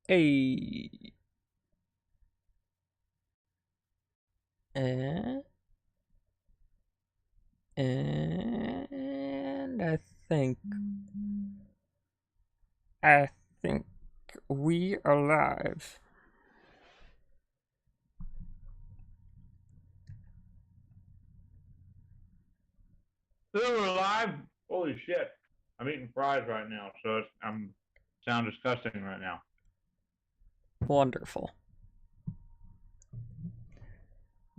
Hey, and, and I think we are live. Still alive? Holy shit! I'm eating fries right now, so I'm sound disgusting right now. Wonderful.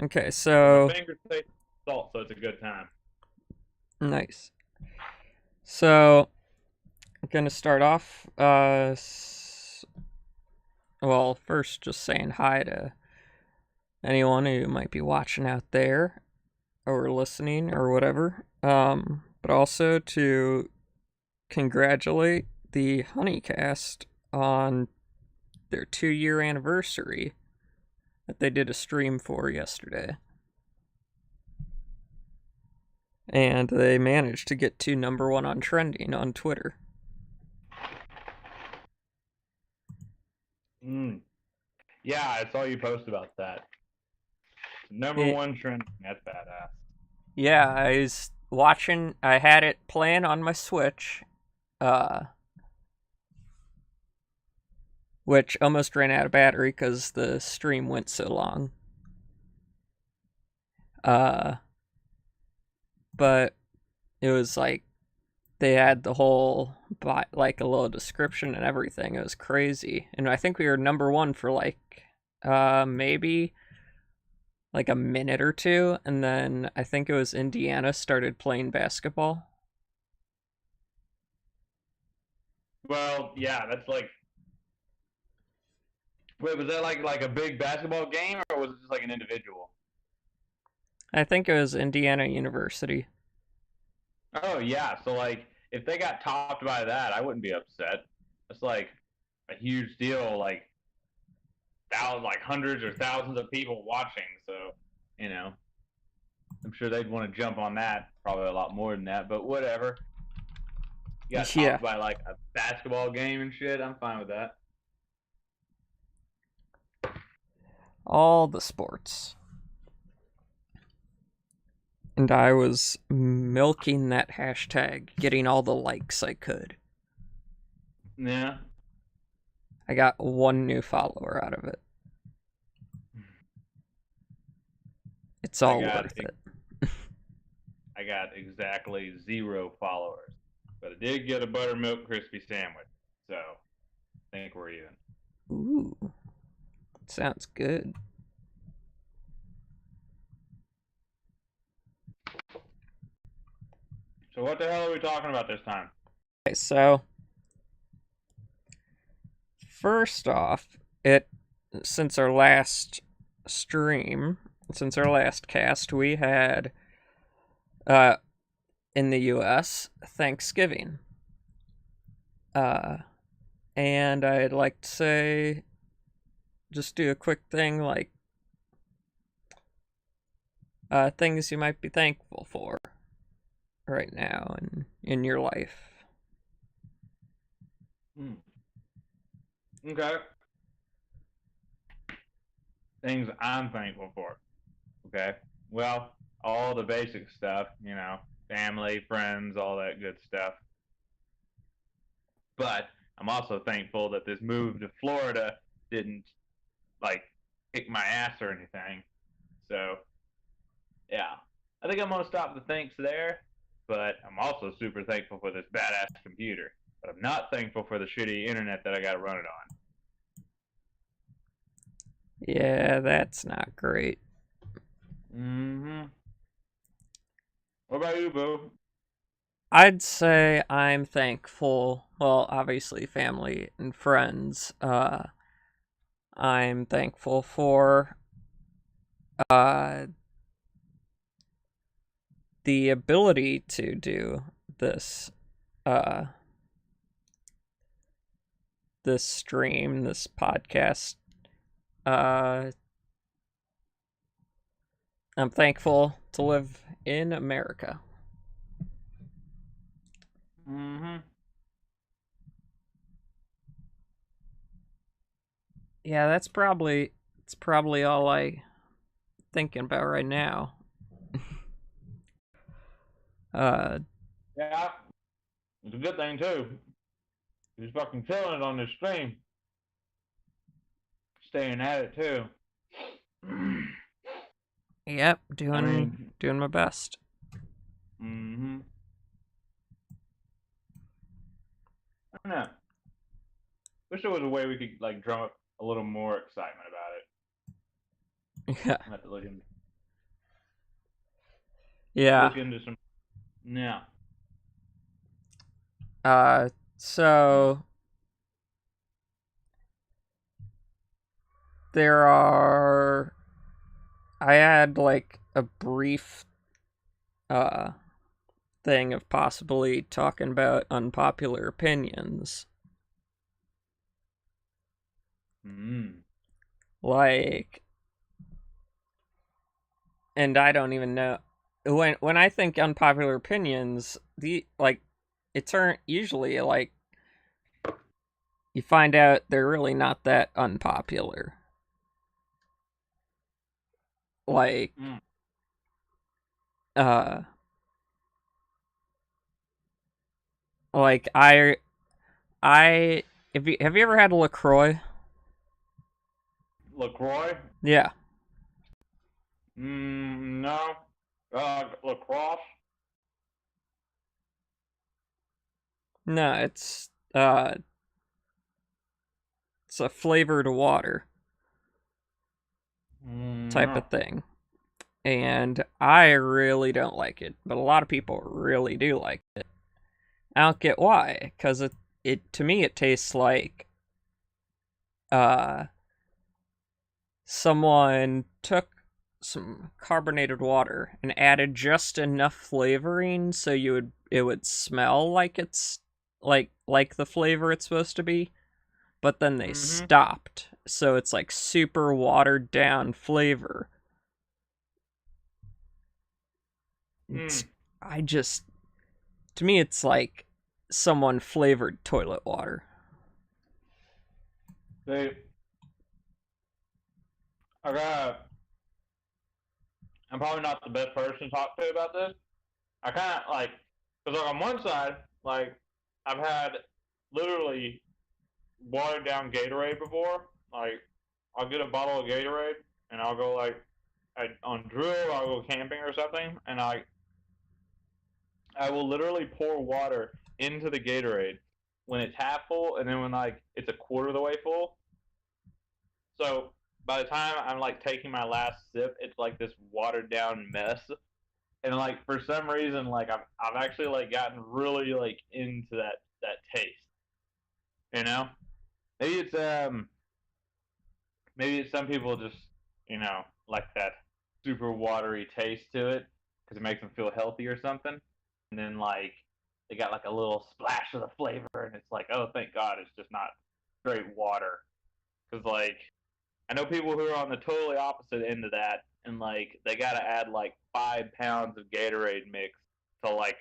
Okay, But my so fingers taste salt, so it's a good time. nice. So I'm gonna start off. Well, first, just saying hi to anyone who might be watching out there or listening or whatever. But also to congratulate the Honeycast on their 2 year anniversary that they did a stream for yesterday. And they managed to get to number one on trending on Twitter. Mm. Yeah, I saw you post about that. Number It, one trending. That's badass. yeah, I was watching, I had it playing on my Switch, uh, which almost ran out of battery because the stream went so long. Uh, but it was like they had the whole like a little description and everything. It was crazy, and I think we were number one for like maybe like a minute or two, and then I think it was Indiana started playing basketball. Well, yeah, that's like. Wait, was that like a big basketball game, or was it just like an individual? I think it was Indiana University. Oh yeah, so like if they got topped by that, I wouldn't be upset. It's like a huge deal. Like hundreds or thousands of people watching. So, you know, I'm sure they'd want to jump on that. Probably a lot more than that, but whatever. You got Yeah, topped by like a basketball game and shit. I'm fine with that. all the sports. And I was milking that hashtag, getting all the likes I could. Yeah, I got one new follower out of it. It's I all got worth it. I got exactly 0 followers, but I did get a buttermilk crispy sandwich. So I think we're even. Ooh, sounds good. So what the hell are we talking about this time? Okay, so first off, it since our last stream, since our last cast, we had uh in the US Thanksgiving. Uh and I'd like to say just do a quick thing like things you might be thankful for right now in your life. Hmm. Okay, things I'm thankful for. Okay, well, all the basic stuff, family, friends, all that good stuff. But I'm also thankful that this move to Florida didn't like kick my ass or anything. So yeah, I think I'm gonna stop the thanks there. But I'm also super thankful for this badass computer. But I'm not thankful for the shitty internet that I got to run it on. Yeah, that's not great. Mm-hmm. What about you, Boo? I'd say I'm thankful, well, obviously family and friends. I'm thankful for uh the ability to do this uh this stream, this podcast. Uh I'm thankful to live in America. Mm-hmm. Yeah, that's probably all I thinking about right now. Uh, Yeah, it's a good thing too. He's fucking killing it on this stream, staying at it too. yep, I doing mean, doing my best. mm-hmm. I don't know. Wish there was a way we could like drum up a little more excitement about it. Yeah, I have to yeah. look into some. Yeah. Uh, so there are. I had like a brief uh thing of possibly talking about unpopular opinions. Mm. Like, and I don't even know when I think unpopular opinions, the like it's aren't usually like you find out they're really not that unpopular. Like, Mm. uh, like I have you ever had a Lacroix? LaCroix? Yeah, No. Lacrosse? no, it's a flavored water type No. of thing, and I really don't like it, but a lot of people really do like it. I don't get why, because it to me it tastes like uh someone took some carbonated water and added just enough flavoring so it would smell like it's like the flavor it's supposed to be, but then they Mm-hmm. stopped. So it's like super watered down flavor. It's Mm. I just to me it's like someone flavored toilet water. They, I got, I'm probably not the best person to talk to about this. I kind of like, because like on one side, like, I've had literally watered down Gatorade before. Like, I'll get a bottle of Gatorade and I'll go like, on drill, I'll go camping or something, and I will literally pour water into the Gatorade when it's half full, and then when like it's a quarter of the way full. So by the time I'm like taking my last sip, it's like this watered down mess. And like for some reason, like I've actually like gotten really like into that taste. You know, maybe it's maybe it's some people just like that super watery taste to it because it makes them feel healthy or something. And then like they got like a little splash of the flavor, and it's like, oh, thank God, it's just not straight water. Because like I know people who are on the totally opposite end of that, and like they got to add like 5 pounds of Gatorade mix to like,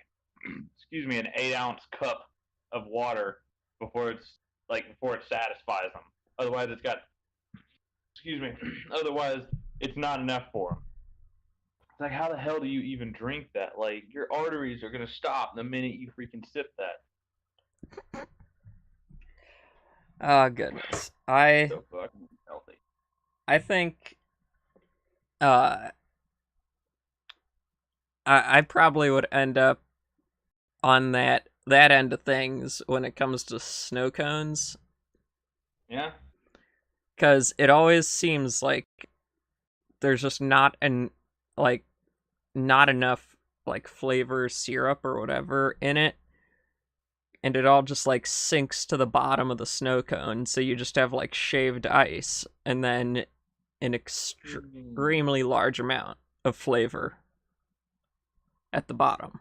excuse me, an 8 ounce cup of water before it satisfies them. Otherwise, excuse me, otherwise it's not enough for them. It's like, how the hell do you even drink that? Like, your arteries are gonna stop the minute you freaking sip that. Oh goodness. I So fucking healthy. I think uh I probably would end up on that end of things when it comes to snow cones, Yeah. because it always seems like there's just like not enough like flavor syrup or whatever in it, and it all just like sinks to the bottom of the snow cone, so you just have like shaved ice and then an Mm. extremely large amount of flavor at the bottom.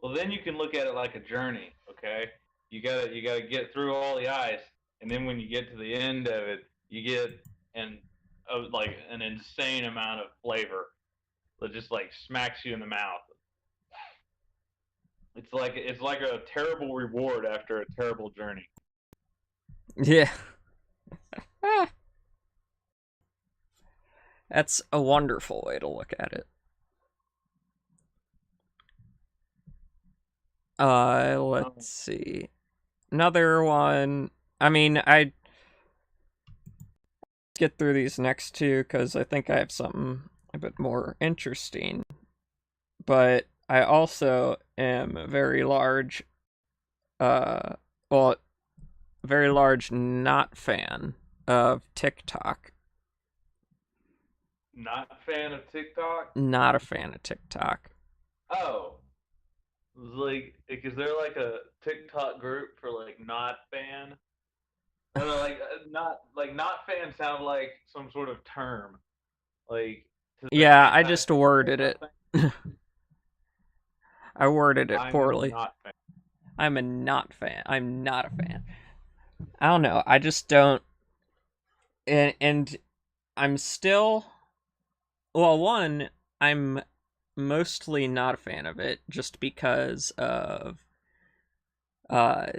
Well, then you can look at it like a journey. Okay. You gotta get through all the ice, and then when you get to the end of it, you get an like an insane amount of flavor that just like smacks you in the mouth. It's like a terrible reward after a terrible journey. Yeah. Ah, that's a wonderful way to look at it. Let's Um, see. Another one. I mean, I get through these next two because I think I have something a bit more interesting. But I also am a very large, uh, well, very large not fan of TikTok. not a fan of TikTok. Not a fan of TikTok. Oh, like, is there like a TikTok group for like not fan? I don't know, not fan sound like some sort of term, like to the Yeah, I anti just worded TikTok it. thing. I worded it I'm a poorly. not fan. I'm a not fan. I'm not a fan. I don't know. I just don't. And I'm still. Well, one, I'm mostly not a fan of it just because of uh,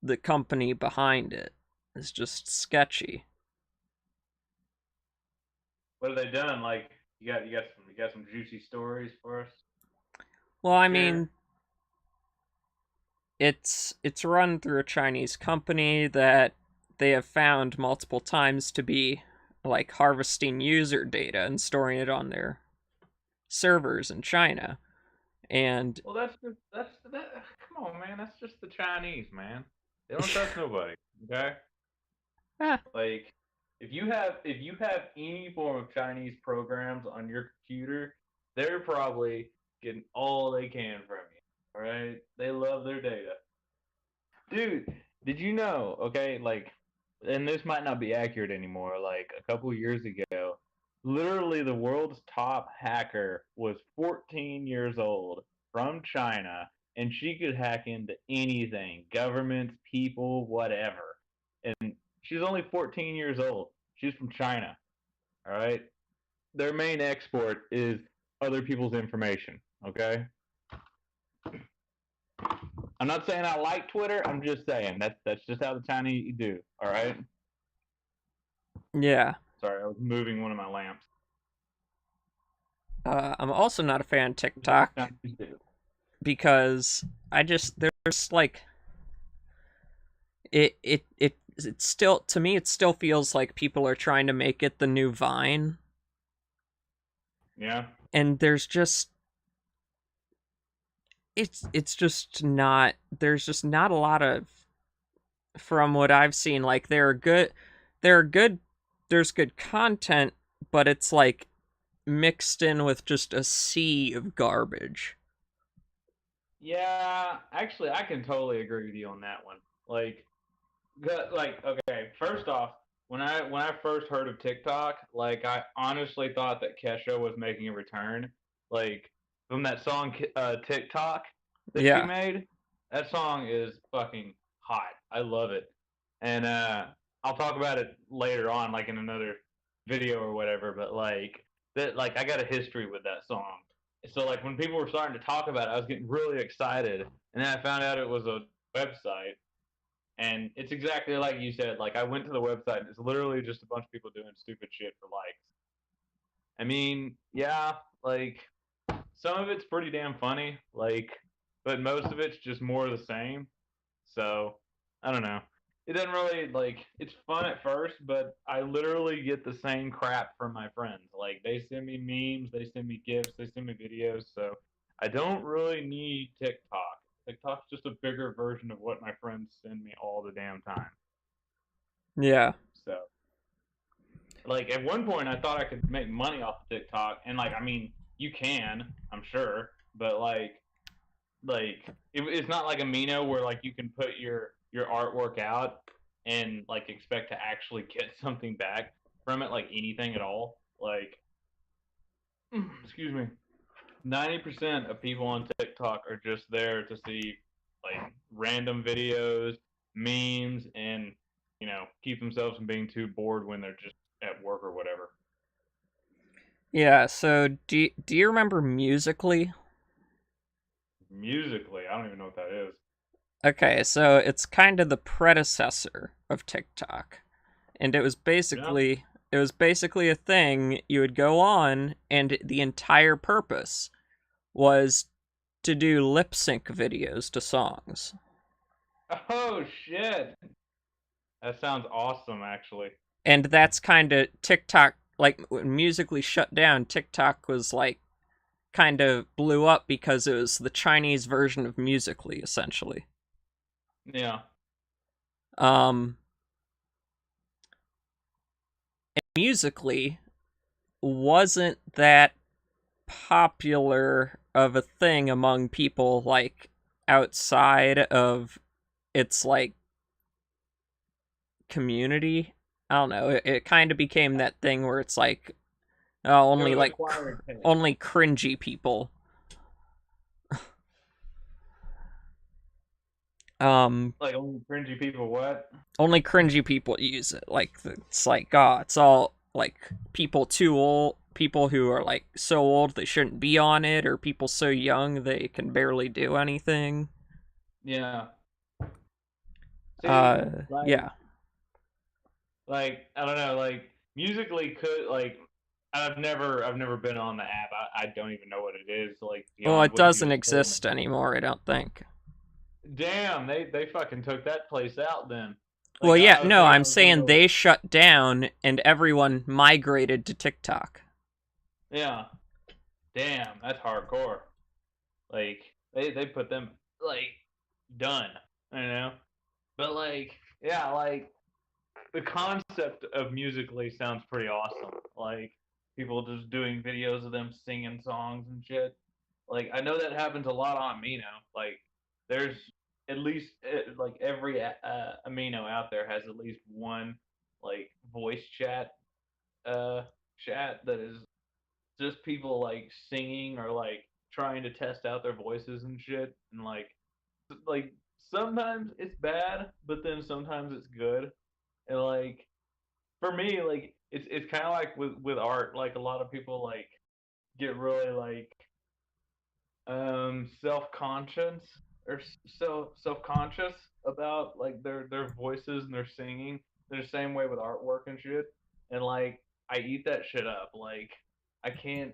the company behind it is just sketchy. What have they done? Like you got some juicy stories for us Well, to I share. mean, it's run through a Chinese company that they have found multiple times to be like harvesting user data and storing it on their servers in China. And Well, that's that. Come on, man. That's just the Chinese, man. They don't trust nobody. Okay. ah, Like if you have any form of Chinese programs on your computer, they're probably getting all they can from you. All right? They love their data. Dude, did you know, okay, like and this might not be accurate anymore, like a couple years ago, literally the world's top hacker was 14 years old from China and she could hack into anything, governments, people, whatever. And she's only 14 years old. She's from China, all right? Their main export is other people's information, okay? I'm not saying I like Twitter. I'm just saying that's just how the Chinese do. All right. yeah. Sorry, I was moving one of my lamps. I'm also not a fan of That's what the TikTok Chinese do. because I just there's like it still to me it still feels like people are trying to make it the new Vine, Yeah. and there's just it's just not there's just not a lot of from what I've seen like there are good there's good content, but it's like mixed in with just a sea of garbage. Yeah. Actually, I can totally agree with you on that one. Like okay, first off, when I first heard of TikTok, like I honestly thought that Kesha was making a return, like from that song TikTok that she Yeah. made. That song is fucking hot. I love it, and I'll talk about it later on, like in another video or whatever. But like I got a history with that song. So like when people were starting to talk about it, I was getting really excited, and then I found out it was a website and it's exactly like you said. Like I went to the website. It's literally just a bunch of people doing stupid shit for likes. I mean, yeah, like some of it's pretty damn funny. But most of it's just more of the same. So I don't know. It doesn't really like. It's fun at first, but I literally get the same crap from my friends. Like they send me memes, they send me gifs, they send me videos. So I don't really need TikTok. TikTok's just a bigger version of what my friends send me all the damn time. Yeah. So, like at one point, I thought I could make money off of TikTok, and like, I mean, you can, I'm sure, but it's not like Amino where like you can put your artwork out and like expect to actually get something back from it, like anything at all. Like, excuse me, 90% of people on TikTok are just there to see like random videos, memes, and keep themselves from being too bored when they're just at work or whatever. Yeah, so do you remember Musically? Musically, I don't even know what that is. Okay, so it's kind of the predecessor of TikTok. and it was Yeah. basically a thing you would go on, and the entire purpose was to do lip sync videos to songs. Oh shit. That sounds awesome, actually. And that's kind of TikTok. Like when Musically shut down, TikTok was like kind of blew up because it was the Chinese version of Musically, essentially. Yeah. Um, Musically wasn't that popular of a thing among people like outside of its like community. I don't know. It kind of became that thing where it's like It only was like acquired taste. only cringy people. Um, Like only cringy people what? Only cringy people use it. Like it's like it's all like people too old, people who are like so old they shouldn't be on it, or people so young they can barely do anything. Yeah. See, Yeah. I don't know, like musically could like I've never been on the app. I don't even know what it is, like Well, beyond it what you doesn't just told me. exist anymore, I don't think. Damn, they fucking took that place out then. Well, Like yeah, I was no, thinking I I'm was gonna saying go. they shut down and everyone migrated to TikTok. Yeah. Damn, that's hardcore. Like they put them like done, you know. But like yeah, like the concept of musically sounds pretty awesome. Like people just doing videos of them singing songs and shit. Like I know that happens a lot on Amino. Like there's at least like every Amino out there has at least one like voice uh chat that is just people like singing or like trying to test out their voices and shit, and like sometimes it's bad but then sometimes it's good. And like for me, like it's kind of like with art, like a lot of people like get really like self-conscious or self-conscious about like their voices and their singing. They're the same way with artwork and shit. And like I eat that shit up. Like I can't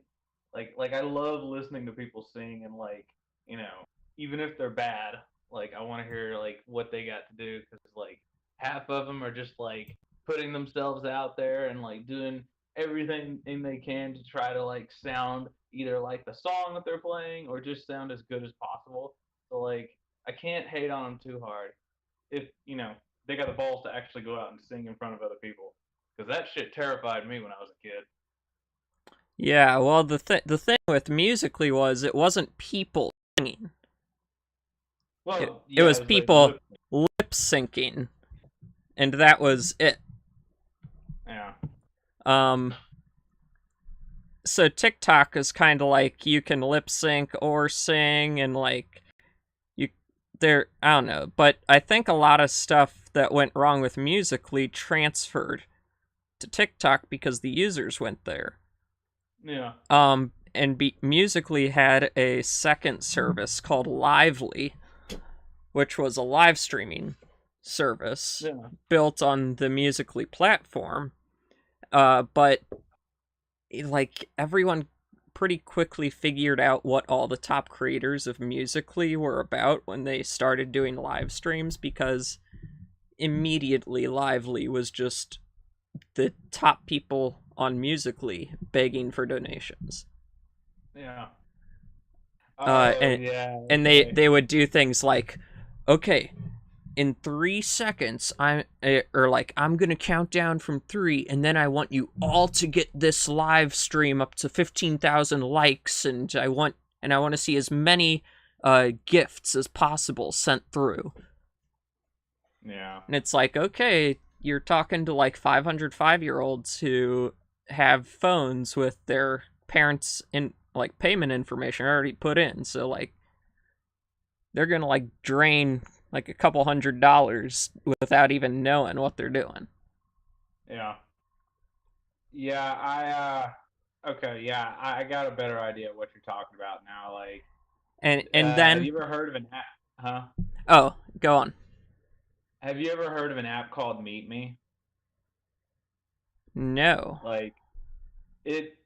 like I love listening to people sing, and like you know even if they're bad, like I want to hear like what they got to do, because like half of them are just like putting themselves out there and like doing everything they can to try to like sound either like the song that they're playing or just sound as good as possible. So like I can't hate on them too hard if they got the balls to actually go out and sing in front of other people, because that shit terrified me when I was a kid. Yeah, well, the thing with Musically was it wasn't people singing. Well, It yeah, was it was like people lip syncing, and that was it. yeah, Um, so TikTok is kind of like you can lip sync or sing, and like you there. I don't know, but I think a lot of stuff that went wrong with Musically transferred to TikTok because the users went there. yeah, Musically had a second service called Lively, which was a live streaming service yeah, built on the Musically platform. But like everyone pretty quickly figured out what all the top creators of Musically were about when they started doing live streams, because immediately Lively was just the top people on Musically begging for donations. yeah. Uh, Oh and yeah, and okay. they would do things like, okay, in 3 seconds, I'm gonna count down from three, and then I want you all to get this live stream up to 15,000 likes, and I want to see as many gifts as possible sent through. Yeah, And it's like, okay, you're talking to like 505-year-olds who have phones with their parents' in like payment information already put in, so like they're gonna like drain like a couple $100 without even knowing what they're doing. yeah, yeah. Okay, yeah, I got a better idea of what you're talking about now. Like, And have then you ever heard of an app? Huh? oh, go on. Have you ever heard of an app called Meet Me? No. Like it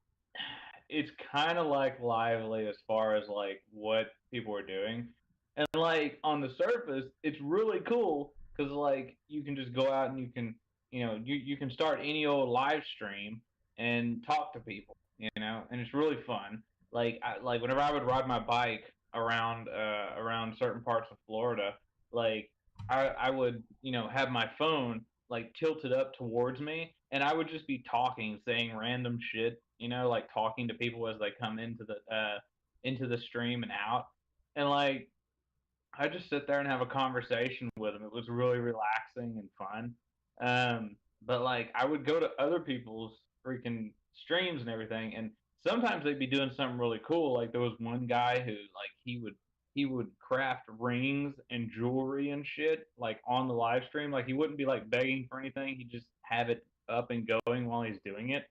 it's kind of like lively as far as like what people are doing, and like on the surface it's really cool because like you can just go out and you can, you can start any old live stream and talk to people, and it's really fun. Like whenever I would ride my bike around certain parts of Florida, like I would, have my phone like tilted up towards me, and I would just be talking, saying random shit, like talking to people as they come into the stream and out, and like I just sit there and have a conversation with them. It was really relaxing and fun. But like I would go to other people's freaking streams and everything, and sometimes they'd be doing something really cool. Like there was one guy who like he would craft rings and jewelry and shit like on the live stream. Like he wouldn't be like begging for anything. He'd just have it up and going while he's doing it.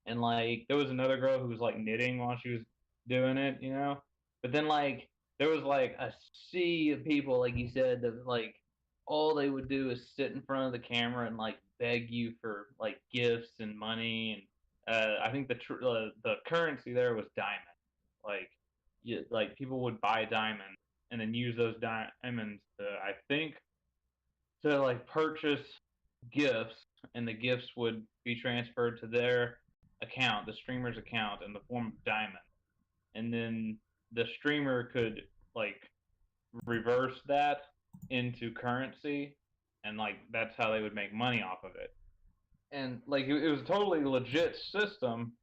And like there was another girl who was like knitting while she was doing it. But then like there was like a sea of people, like you said, that like all they would do is sit in front of the camera and like beg you for like gifts and money, and I think the currency there was diamond. Like like people would buy diamonds and then use those diamonds to, I think, to like purchase gifts, and the gifts would be transferred to their account, the streamer's account, in the form of diamond. And then the streamer could like reverse that into currency, and like that's how they would make money off of it. And like it was a totally legit system,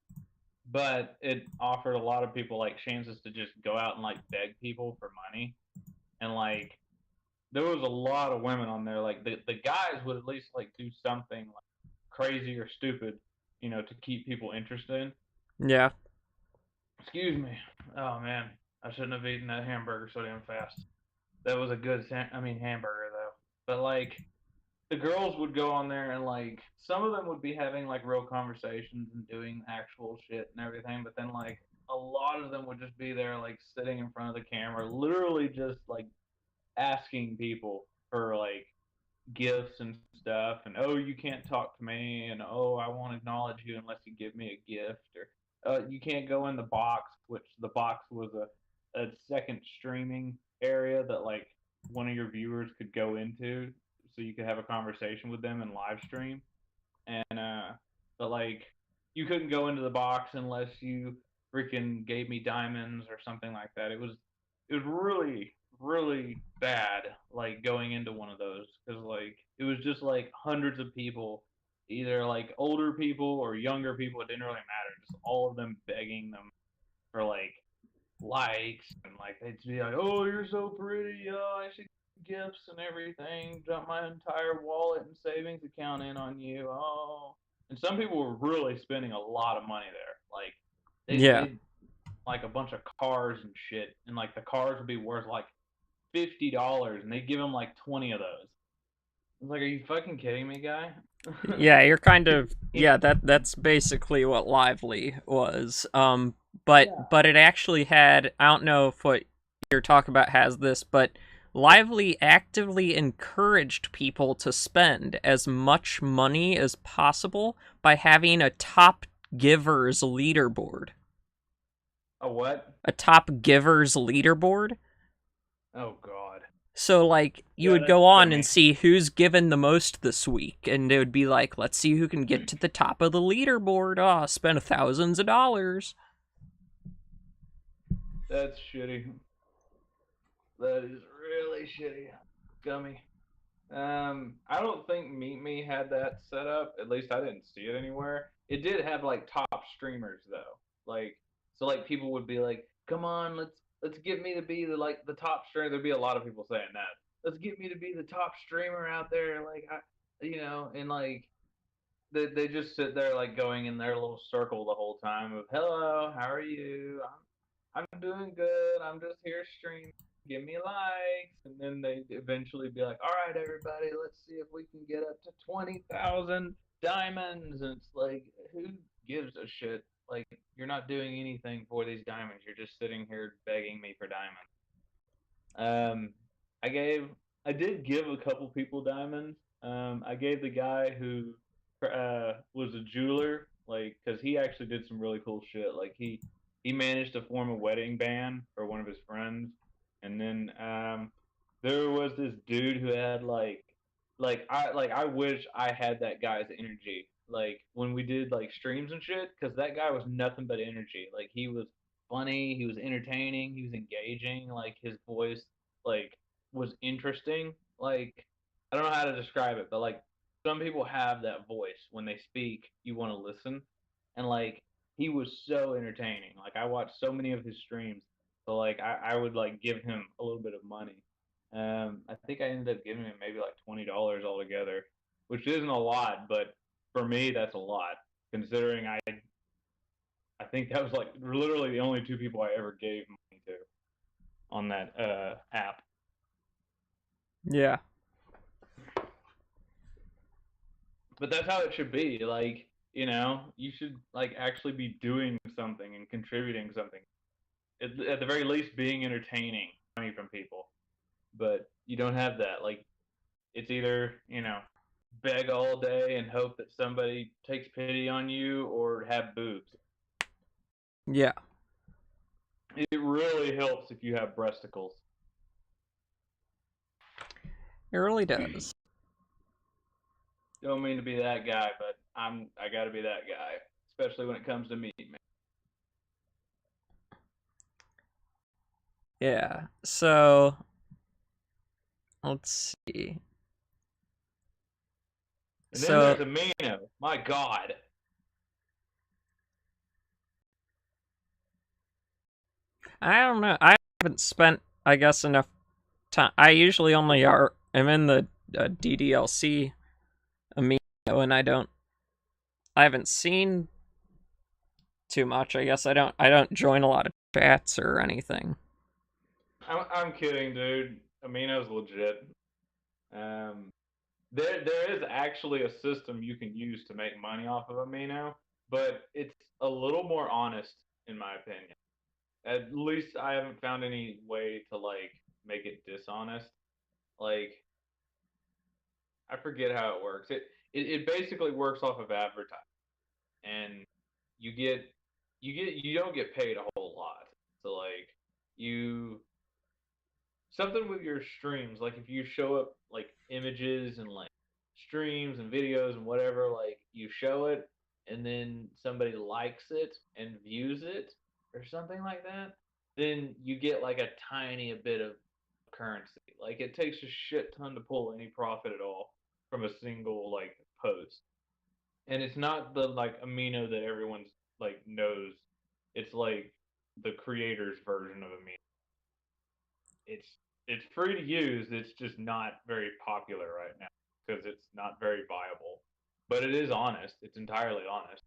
but it offered a lot of people like chances to just go out and like beg people for money. And like there was a lot of women on there. Like the guys would at least like do something like crazy or stupid, to keep people interested. Yeah. Excuse me. Oh man, I shouldn't have eaten that hamburger so damn fast. That was a good, hamburger though. But like the girls would go on there and like some of them would be having like real conversations and doing actual shit and everything. But then like a lot of them would just be there like sitting in front of the camera, literally just like asking people for like gifts and stuff, and oh, you can't talk to me, and oh, I won't acknowledge you unless you give me a gift, or you can't go in the box, which the box was a second streaming area that like one of your viewers could go into so you could have a conversation with them in live stream. And but like you couldn't go into the box unless you freaking gave me diamonds or something like that. It was really really bad like going into one of those because like it was just like hundreds of people, either like older people or younger people. It didn't really matter, just all of them begging them for like likes, and like they'd be like, "Oh, you're so pretty. Oh, I should gifts and everything. Dump my entire wallet and savings account in on you." Oh, and some people were really spending a lot of money there. Like Yeah. they like a bunch of cars and shit, and like the cars would be worth like $50, and they give them like 20 of those. I was like, "Are you fucking kidding me, guy?" Yeah, you're kind of it, yeah, that's basically what Lively was. But it actually had, I don't know if what you're talking about has this, but Lively actively encouraged people to spend as much money as possible by having a top givers leaderboard. a what? A top givers leaderboard. Oh god. So like you Yeah, would that's go on and scummy. see who's given the most this week, and it would be like, let's see who can get to the top of the leaderboard. Oh, spend thousands of dollars. That's shitty. That is really shitty. Scummy. I don't think Meet Me had that set up. At least I didn't see it anywhere. It did have like top streamers though. Like so, like people would be like, "Come on, let's get me to be the top streamer." There'd be a lot of people saying that. Let's get me to be the top streamer out there. Like and like they just sit there like going in their little circle the whole time of, "Hello, how are you? I'm doing good. I'm just here streaming. Give me likes." And then they eventually be like, "All right, everybody, let's see if we can get up to 20,000 diamonds." And it's like, who gives a shit? Like, you're not doing anything for these diamonds. You're just sitting here begging me for diamonds. Um, I gave, I did give a couple people diamonds. I gave the guy who was a jeweler, like, because he actually did some really cool shit. Like he managed to form a wedding band for one of his friends, and then there was this dude who had I wish I had that guy's energy. Like when we did like streams and shit, because that guy was nothing but energy. Like he was funny, he was entertaining, he was engaging. Like his voice like was interesting. Like I don't know how to describe it, but like some people have that voice when they speak, you want to listen, and like he was so entertaining. Like I watched so many of his streams, so like I would like give him a little bit of money. I think I ended up giving him maybe like $20 altogether, which isn't a lot, but for me that's a lot considering I think that was like literally the only two people I ever gave money to on that app. Yeah. But that's how it should be. Like, you should like actually be doing something and contributing something. At the very least, being entertaining, money from people. But you don't have that. Like, it's either beg all day and hope that somebody takes pity on you, or have boobs. Yeah. It really helps if you have breasticles. It really does. Don't mean to be that guy, but I got to be that guy, especially when it comes to meat, man. Yeah. So let's see. And then So there's Amino. My God. I don't know. I haven't spent, I guess, enough time. I usually only am in the DDLC amino, and I haven't seen too much. I guess I don't join a lot of chats or anything. I'm kidding, dude. Amino's legit. Um, there is actually a system you can use to make money off of Amino, but it's a little more honest, in my opinion. At least I haven't found any way to like make it dishonest. Like I forget how it works. It basically works off of advertising, and you get you don't get paid a whole lot. So like you something with your streams, like if you show up like images and like streams and videos and whatever, like you show it and then somebody likes it and views it or something like that, then you get like a tiny bit of currency. Like it takes a shit ton to pull any profit at all from a single like post. And it's not the like amino that everyone's like knows. It's like the creator's version of amino. It's free to use. It's just not very popular right now because it's not very viable. But it is honest. It's entirely honest.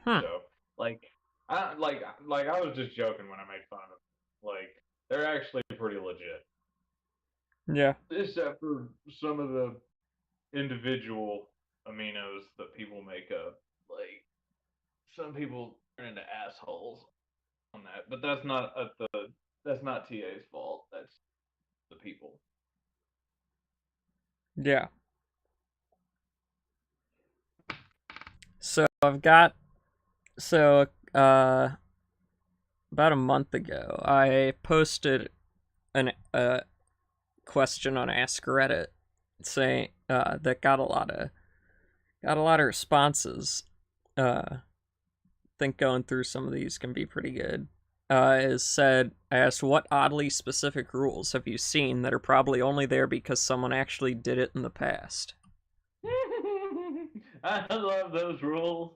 Hmm. So like I was just joking when I made fun of them. Like they're actually pretty legit, Yeah. except for some of the individual aminos that people make up. Like some people turn into assholes on that, but that's not TA's fault. That's the people. Yeah. So I've got so about a month ago I posted an question on Ask Reddit saying that got a lot of responses. I think going through some of these can be pretty good. Is said, I asked, what oddly specific rules have you seen that are probably only there because someone actually did it in the past? I love those rules,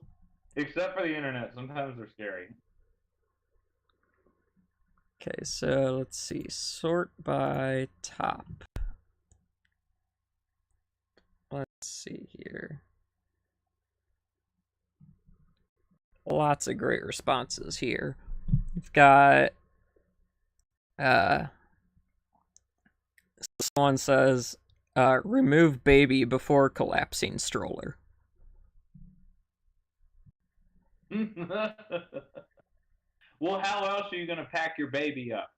except for the internet. Sometimes they're scary. Okay, so let's see. Sort by top. Let's see here. Lots of great responses here. We've got someone says remove baby before collapsing stroller. Well, how else are you gonna pack your baby up?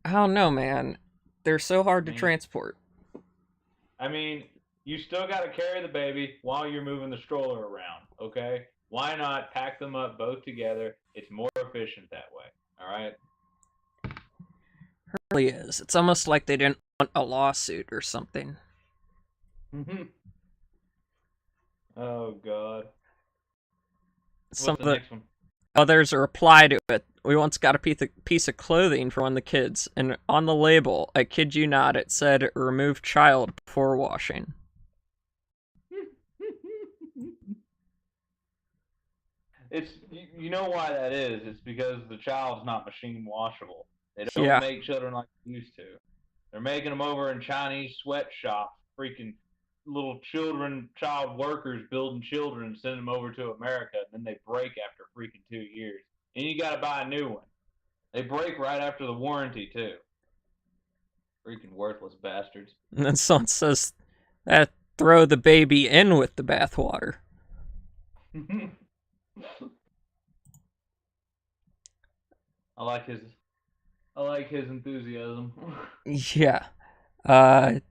I don't know, man. They're so hard I to mean, transport. I mean, you still got to carry the baby while you're moving the stroller around. Okay, why not pack them up both together? It's more efficient that way. All right. It really is. It's almost like they didn't want a lawsuit or something. Oh God. Some What's of the the next one? others a reply to it. We once got a piece of clothing for one of the kids, and on the label, I kid you not, it said remove child before washing. It's you know why that is. It's because the child's not machine washable. They don't Yeah. make children like they used to. They're making them over in Chinese sweatshops, freaking little children, child workers building children and sending them over to America, and then they break after freaking 2 years. And you got to buy a new one. They break right after the warranty too. Freaking worthless bastards. And then someone says that throw the baby in with the bathwater. I like his I like his enthusiasm. Yeah. Uh, let's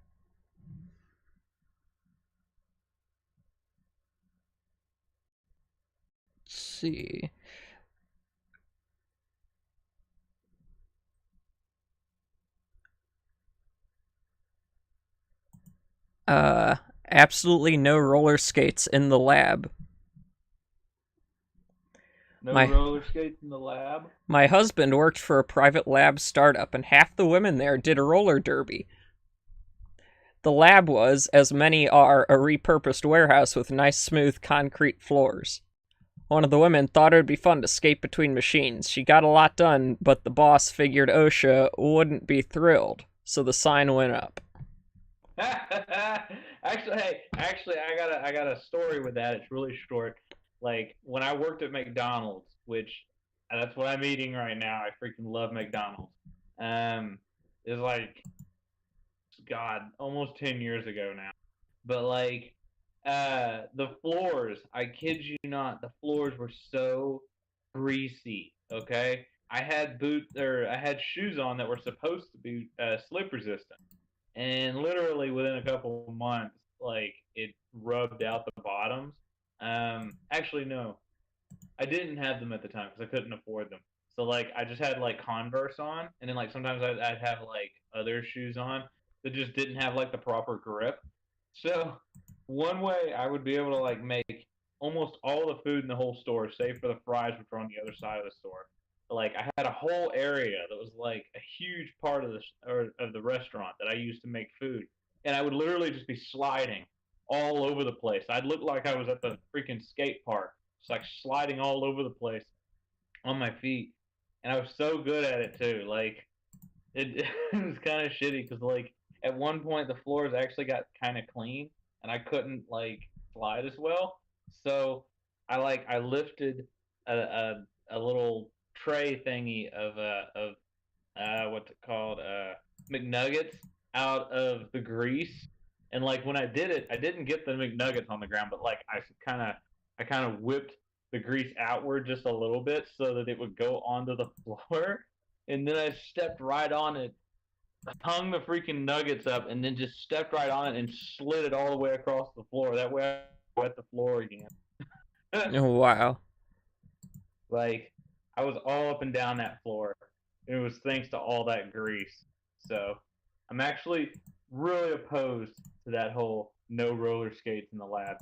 see. Uh, absolutely no roller skates in the lab. No My roller skates in the lab. my husband worked for a private lab startup, and half the women there did a roller derby. The lab was, as many are, a repurposed warehouse with nice smooth concrete floors. One of the women thought it would be fun to skate between machines. She got a lot done, but the boss figured OSHA wouldn't be thrilled, so the sign went up. Actually, I got a story with that. It's really short. Like when I worked at McDonald's, which that's what I'm eating right now. I freaking love McDonald's. Um, it's like God, almost 10 years ago now. But like, the floors, I kid you not, the floors were so greasy. Okay, I had shoes on that were supposed to be slip resistant, and literally within a couple of months, like it rubbed out the bottoms. Actually, no, I didn't have them at the time because I couldn't afford them. So like I just had like Converse on, and then like sometimes I'd have like other shoes on that just didn't have like the proper grip. So one way I would be able to like make almost all the food in the whole store, save for the fries, which were on the other side of the store. Like I had a whole area that was like a huge part of the restaurant that I used to make food, and I would literally just be sliding all over the place. I'd look like I was at the freaking skate park, just like sliding all over the place on my feet, and I was so good at it too. Like it was kind of shitty because like at one point the floors actually got kind of clean, and I couldn't like slide as well. So I lifted a little tray thingy of what's it called McNuggets out of the grease, and like when I did it, I didn't get the McNuggets on the ground, but like I kind of whipped the grease outward just a little bit so that it would go onto the floor, and then I stepped right on it, hung the freaking nuggets up, and then just stepped right on it and slid it all the way across the floor. That way I wet the floor again. Oh, wow. Like I was all up and down that floor. It was thanks to all that grease. So I'm actually really opposed to that whole no roller skates in the lab.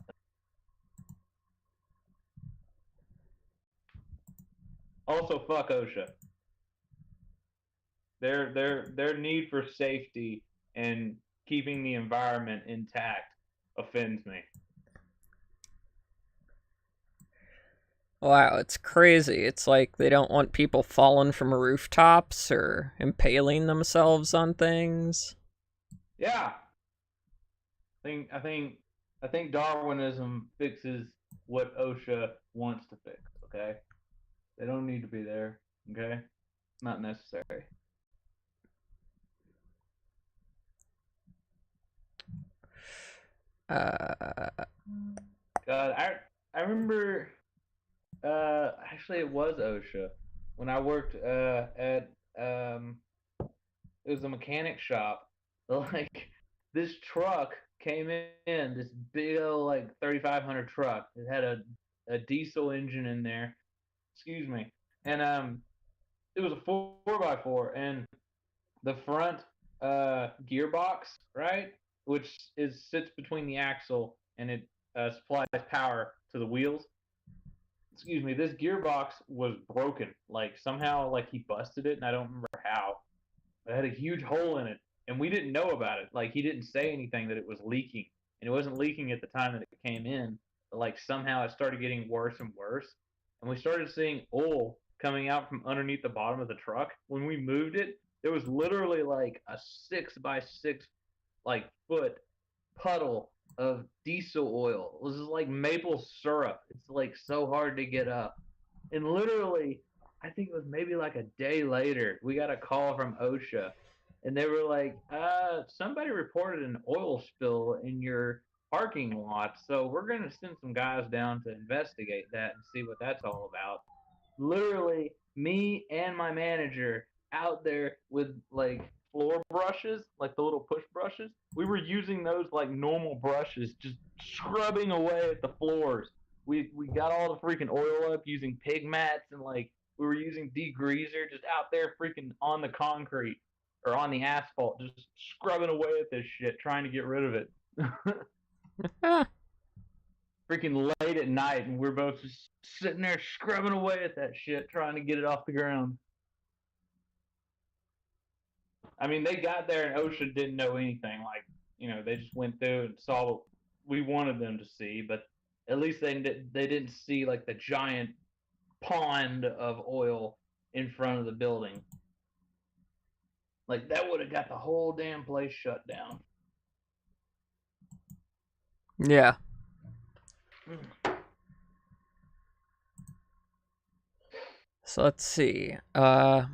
Also, fuck OSHA. Their need for safety and keeping the environment intact offends me. Wow, it's crazy. It's like they don't want people falling from rooftops or impaling themselves on things. Yeah, I think I think Darwinism fixes what OSHA wants to fix. Okay, they don't need to be there. Okay, not necessary. Uh, God, I remember. Actually, it was OSHA when I worked at it was a mechanic shop. Like this truck. came in, this big old like 3500 truck. It had a diesel engine in there. Excuse me. And it was a 4x4, and the front gearbox, right, which is sits between the axle and it supplies power to the wheels. Excuse me. This gearbox was broken. Like somehow, like he busted it, and I don't remember how. It had a huge hole in it, and we didn't know about it. Like he didn't say anything that it was leaking, and it wasn't leaking at the time that it came in. But like somehow it started getting worse and worse, and we started seeing oil coming out from underneath the bottom of the truck. When we moved it, there was literally like a 6x6 like foot puddle of diesel oil. It was like maple syrup. It's like so hard to get up. And literally, I think it was maybe like a day later, we got a call from OSHA, and they were like, somebody reported an oil spill in your parking lot, so we're going to send some guys down to investigate that and see what that's all about. Literally, me and my manager out there with like floor brushes, like the little push brushes. We were using those like normal brushes, just scrubbing away at the floors. We got all the freaking oil up using pig mats, and like we were using degreaser just out there freaking on the concrete or on the asphalt, just scrubbing away at this shit, trying to get rid of it. Freaking late at night, and we're both just sitting there scrubbing away at that shit, trying to get it off the ground. I mean, they got there and OSHA didn't know anything. Like, they just went through and saw what we wanted them to see, but at least they didn't see like the giant pond of oil in front of the building. Like that would have got the whole damn place shut down. Yeah. So let's see. On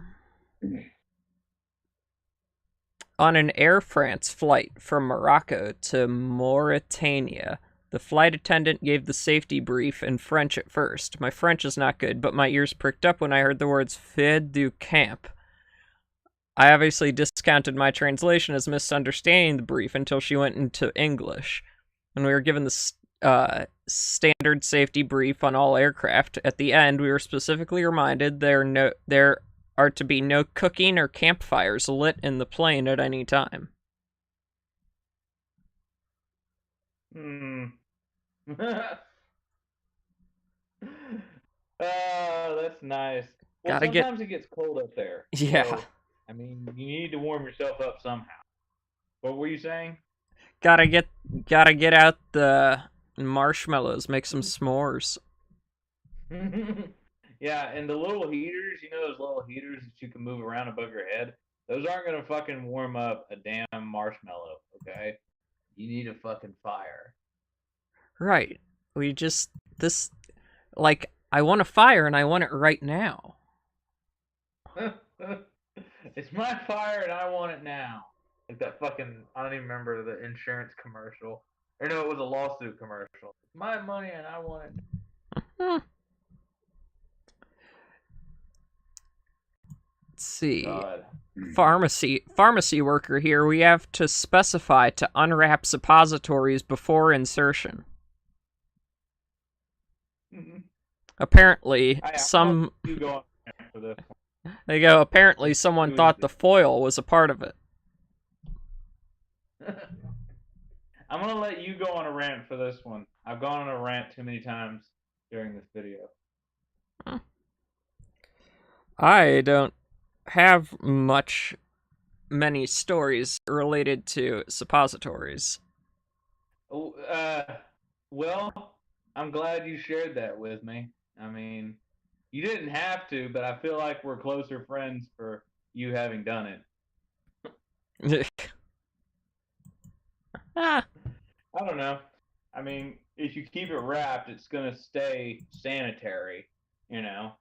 an Air France flight from Morocco to Mauritania, the flight attendant gave the safety brief in French at first. My French is not good, but my ears pricked up when I heard the words "feu du camp." I obviously discounted my translation as misunderstanding the brief until she went into English. When we were given the standard safety brief on all aircraft, at the end we were specifically reminded there are to be no cooking or campfires lit in the plane at any time. Oh, that's nice. Well, Gotta get, sometimes it gets cold up there. yeah, So, I mean, you need to warm yourself up somehow. What were you saying? gotta get, gotta get out the marshmallows, make some s'mores. Yeah, and the little heaters, those little heaters that you can move around above your head, those aren't going to fucking warm up a damn marshmallow, okay? You need a fucking fire. Right. We just, this, like, I want a fire and I want it right now. It's my fire and I want it now. Like that fucking, I don't even remember the insurance commercial. Or no, it was a lawsuit commercial. It's my money and I want it. Hmm. Let's see. God. Pharmacy worker here. We have to specify to unwrap suppositories before insertion. Apparently, some. You go on for this. They go. Apparently, someone thought the foil was a part of it. I'm gonna let you go on a rant for this one. I've gone on a rant too many times during this video. I don't have many stories related to suppositories. Well, I'm glad you shared that with me. I mean, you didn't have to, but I feel like we're closer friends for you having done it. Ah. I don't know. I mean, if you keep it wrapped, it's gonna stay sanitary, you know.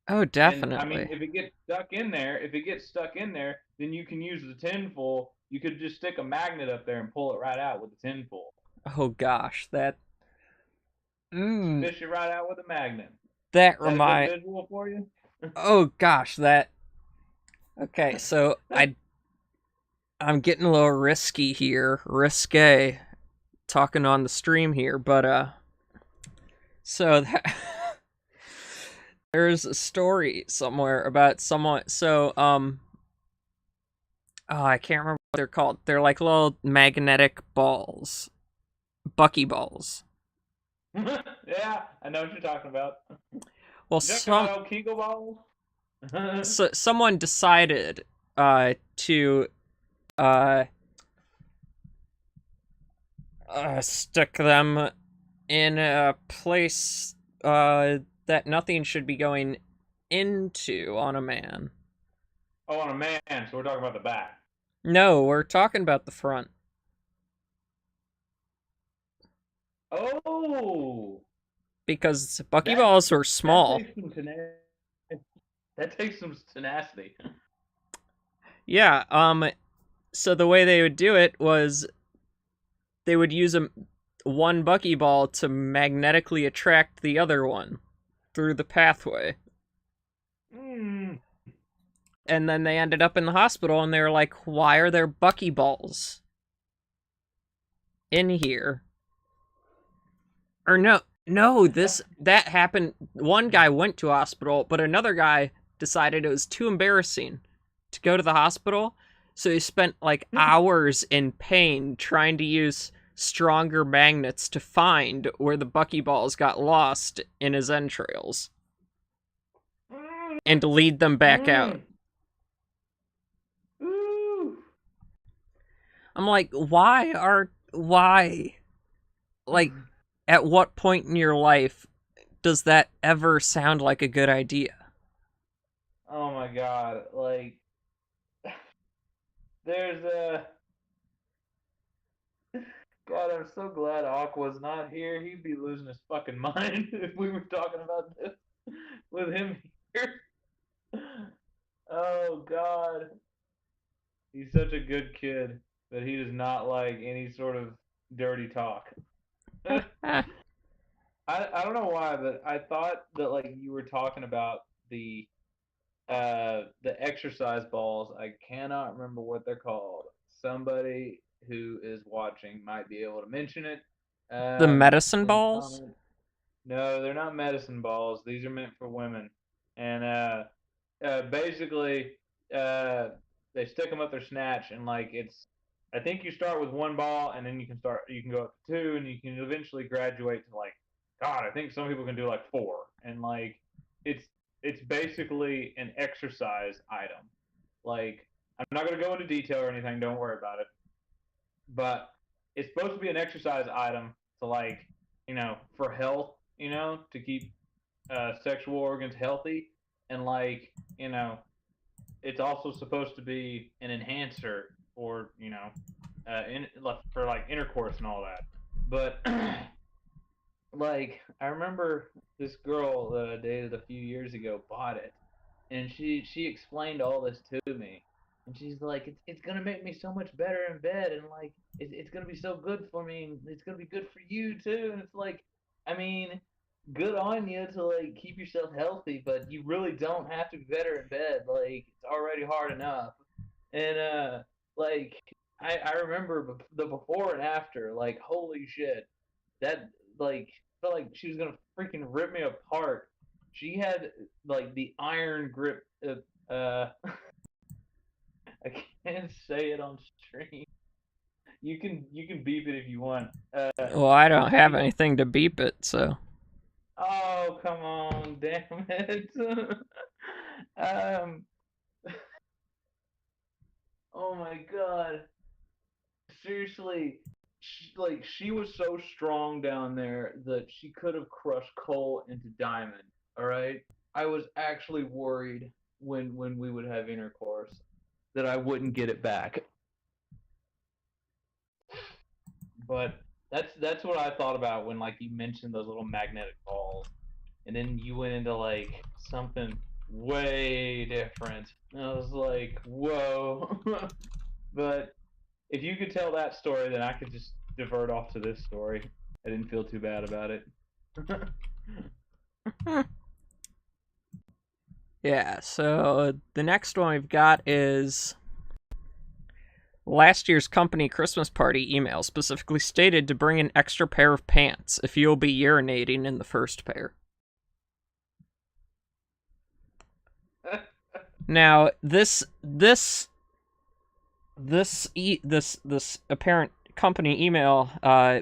Oh, definitely. And, I mean, if it gets stuck in there, then you can use the tinfoil. You could just stick a magnet up there and pull it right out with the tinfoil. Oh gosh, that. Fish it right out with a magnet. That Is that a good visual for you? Oh gosh, that. Okay, so I'm getting a little risky here, risque, talking on the stream here, but so that there's a story somewhere about someone. So oh, I can't remember what they're called. They're like little magnetic balls, buckyballs. Yeah, I know what you're talking about. Well, You talking about old Kegel balls? someone decided to uh, stick them in a place that nothing should be going into on a man. Oh, on a man, so we're talking about the back. No, we're talking about the front. Oh, Because that buckyballs were that small. takes some tenacity. That takes some tenacity. Yeah, so the way they would do it was they would use one buckyball to magnetically attract the other one through the pathway. Mm. And then they ended up in the hospital and they were like, why are there buckyballs in here? Or no, that happened. One guy went to hospital, but another guy decided it was too embarrassing to go to the hospital, so he spent like hours in pain trying to use stronger magnets to find where the buckyballs got lost in his entrails and to lead them back out. Ooh. I'm like, why? Like, at what point in your life does that ever sound like a good idea? Oh my god! Like, there's a. God, I'm so glad Aqua's not here. He'd be losing his fucking mind if we were talking about this with him here. Oh God, he's such a good kid that he does not like any sort of dirty talk. I don't know why, but I thought that like you were talking about the the exercise balls. I cannot remember what they're called. Somebody who is watching might be able to mention it The medicine in the balls? comments. No, they're not medicine balls. These are meant for women, and basically uh, they stick them up their snatch, and like it's. I think you start with one ball, and then You can go up to two, and you can eventually graduate to like. God, I think some people can do like four, and like it's it's basically an exercise item. Like I'm not gonna go into detail or anything. Don't worry about it. But it's supposed to be an exercise item to like for health. To keep sexual organs healthy, and like it's also supposed to be an enhancer for for like intercourse and all that. But like I remember this girl that I dated a few years ago bought it, and she explained all this to me, and she's like, it's gonna make me so much better in bed, and like it's gonna be so good for me, and it's gonna be good for you too, and it's like, I mean, good on you to like keep yourself healthy, but you really don't have to be better in bed. Like it's already hard enough, and like I remember the before and after, like holy shit, that like felt like she was gonna freaking rip me apart. She had like the iron grip. I can't say it on stream. You can beep it if you want. Well, I don't have She. anything to beep it, so. Oh come on, damn it. um. Oh my god. Seriously, she was so strong down there that she could have crushed coal into diamond. All right, I was actually worried when we would have intercourse that I wouldn't get it back. But that's what I thought about when like you mentioned those little magnetic balls, and then you went into like something way different. And I was like, whoa. But if you could tell that story, then I could just divert off to this story. I didn't feel too bad about it. Yeah, so the next one we've got is Last year's company Christmas party email specifically stated to bring an extra pair of pants if you'll be urinating in the first pair. Now, this apparent company email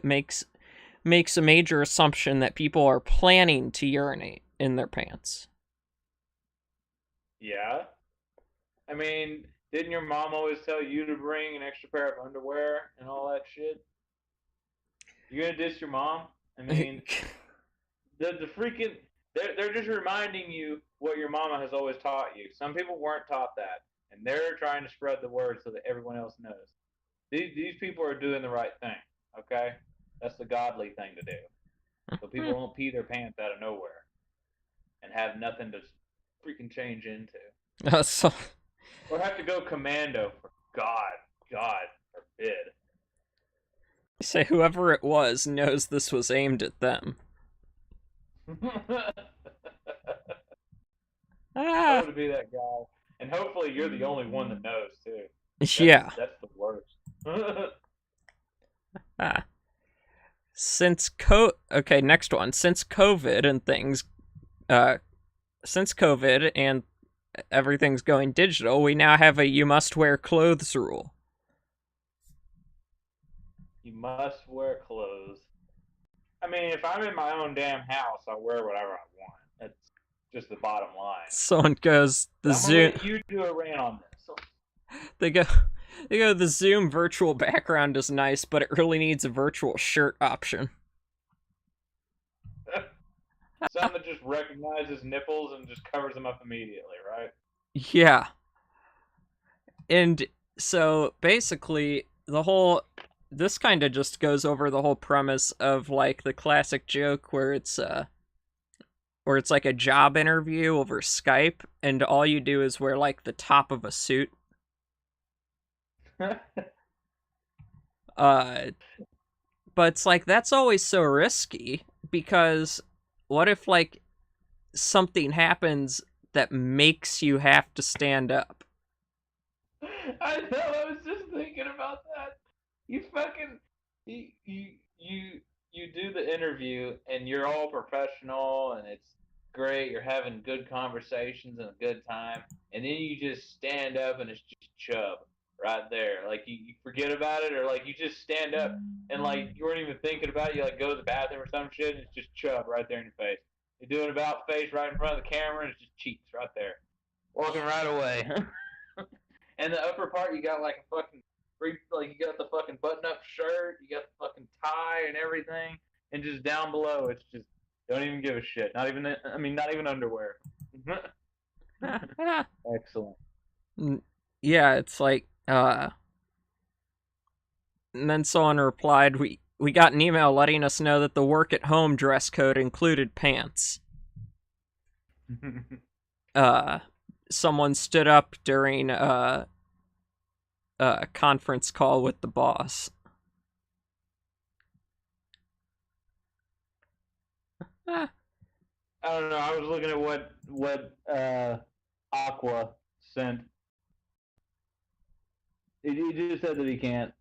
makes a major assumption that people are planning to urinate in their pants. Yeah. I mean, didn't your mom always tell you to bring an extra pair of underwear and all that shit? You gonna diss your mom? I mean, the freaking they're just reminding you what your mama has always taught you. Some people weren't taught that, and they're trying to spread the word so that everyone else knows. These people are doing the right thing. Okay, that's the godly thing to do. So people don't pee their pants out of nowhere and have nothing to freaking change into, So, or have to go commando for God forbid. say whoever it was knows this was aimed at them. I Ah, want to be that guy, and hopefully you're the only one that knows too. yeah. That's the worst. Ah. Okay, next one. Since COVID and everything's going digital, we now have a you must wear clothes rule. You must wear clothes. I mean, if I'm in my own damn house, I'll wear whatever I want. That's just the bottom line. Someone goes the I'm gonna Zoom. let you do a rant on this. They go. They go. The Zoom virtual background is nice, but it really needs a virtual shirt option. Something that just recognizes nipples and just covers them up immediately, right? Yeah. And so basically, this kind of just goes over the whole premise of like the classic joke where it's like a job interview over Skype, and all you do is wear like the top of a suit. Uh, but it's like that's always so risky because what if like something happens that makes you have to stand up? I know. I was just thinking about that. You fucking you do the interview and you're all professional and it's great. You're having good conversations and a good time, and then you just stand up and it's just Chubb right there. Like you forget about it, or like you just stand up and like you weren't even thinking about it. You like go to the bathroom or some shit, and it's just Chubb right there in your face. You're doing about face right in front of the camera, and it's just cheeks right there, walking right away. And the upper part, you got like a fucking, like you got the fucking button-up shirt, you got the fucking tie and everything, and just down below, it's just don't even give a shit. Not even, I mean, not even underwear. Excellent. Yeah, it's like and then someone replied, we got an email letting us know that the work at home dress code included pants. Uh Someone stood up during a conference call with the boss. I don't know. I was looking at what Aqua sent. He just said that he can't.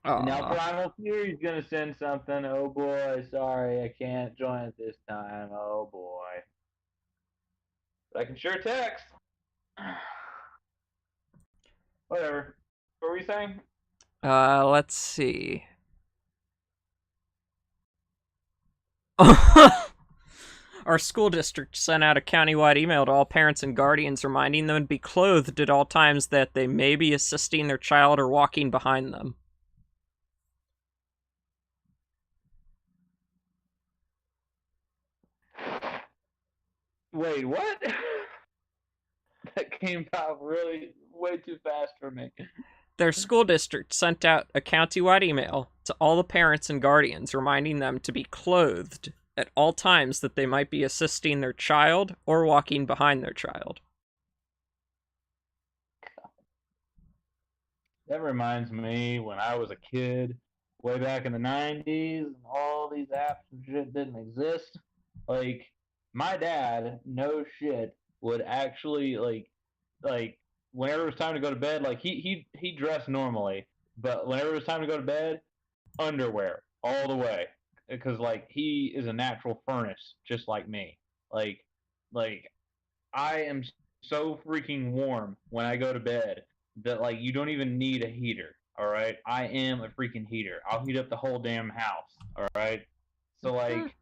And now Primal Fury's gonna send something. Oh boy, sorry, I can't join it this time. Oh boy. But I can sure text. Whatever. What were you saying? Let's see. Our school district sent out a countywide email to all parents and guardians reminding them to be clothed at all times, that they may be assisting their child or walking behind them. Wait, what? That came out really way too fast for me. Their school district sent out a countywide email to all the parents and guardians reminding them to be clothed at all times, that they might be assisting their child or walking behind their child. That reminds me when I was a kid, way back in the 90s, and all these apps and shit didn't exist. Like, my dad, no shit, would actually, like whenever it was time to go to bed, like he dressed normally, but whenever it was time to go to bed, underwear all the way, because like he is a natural furnace just like me. Like like I am so freaking warm when I go to bed that like you don't even need a heater. All right, I am a freaking heater. I'll heat up the whole damn house. All right, so Hmm. like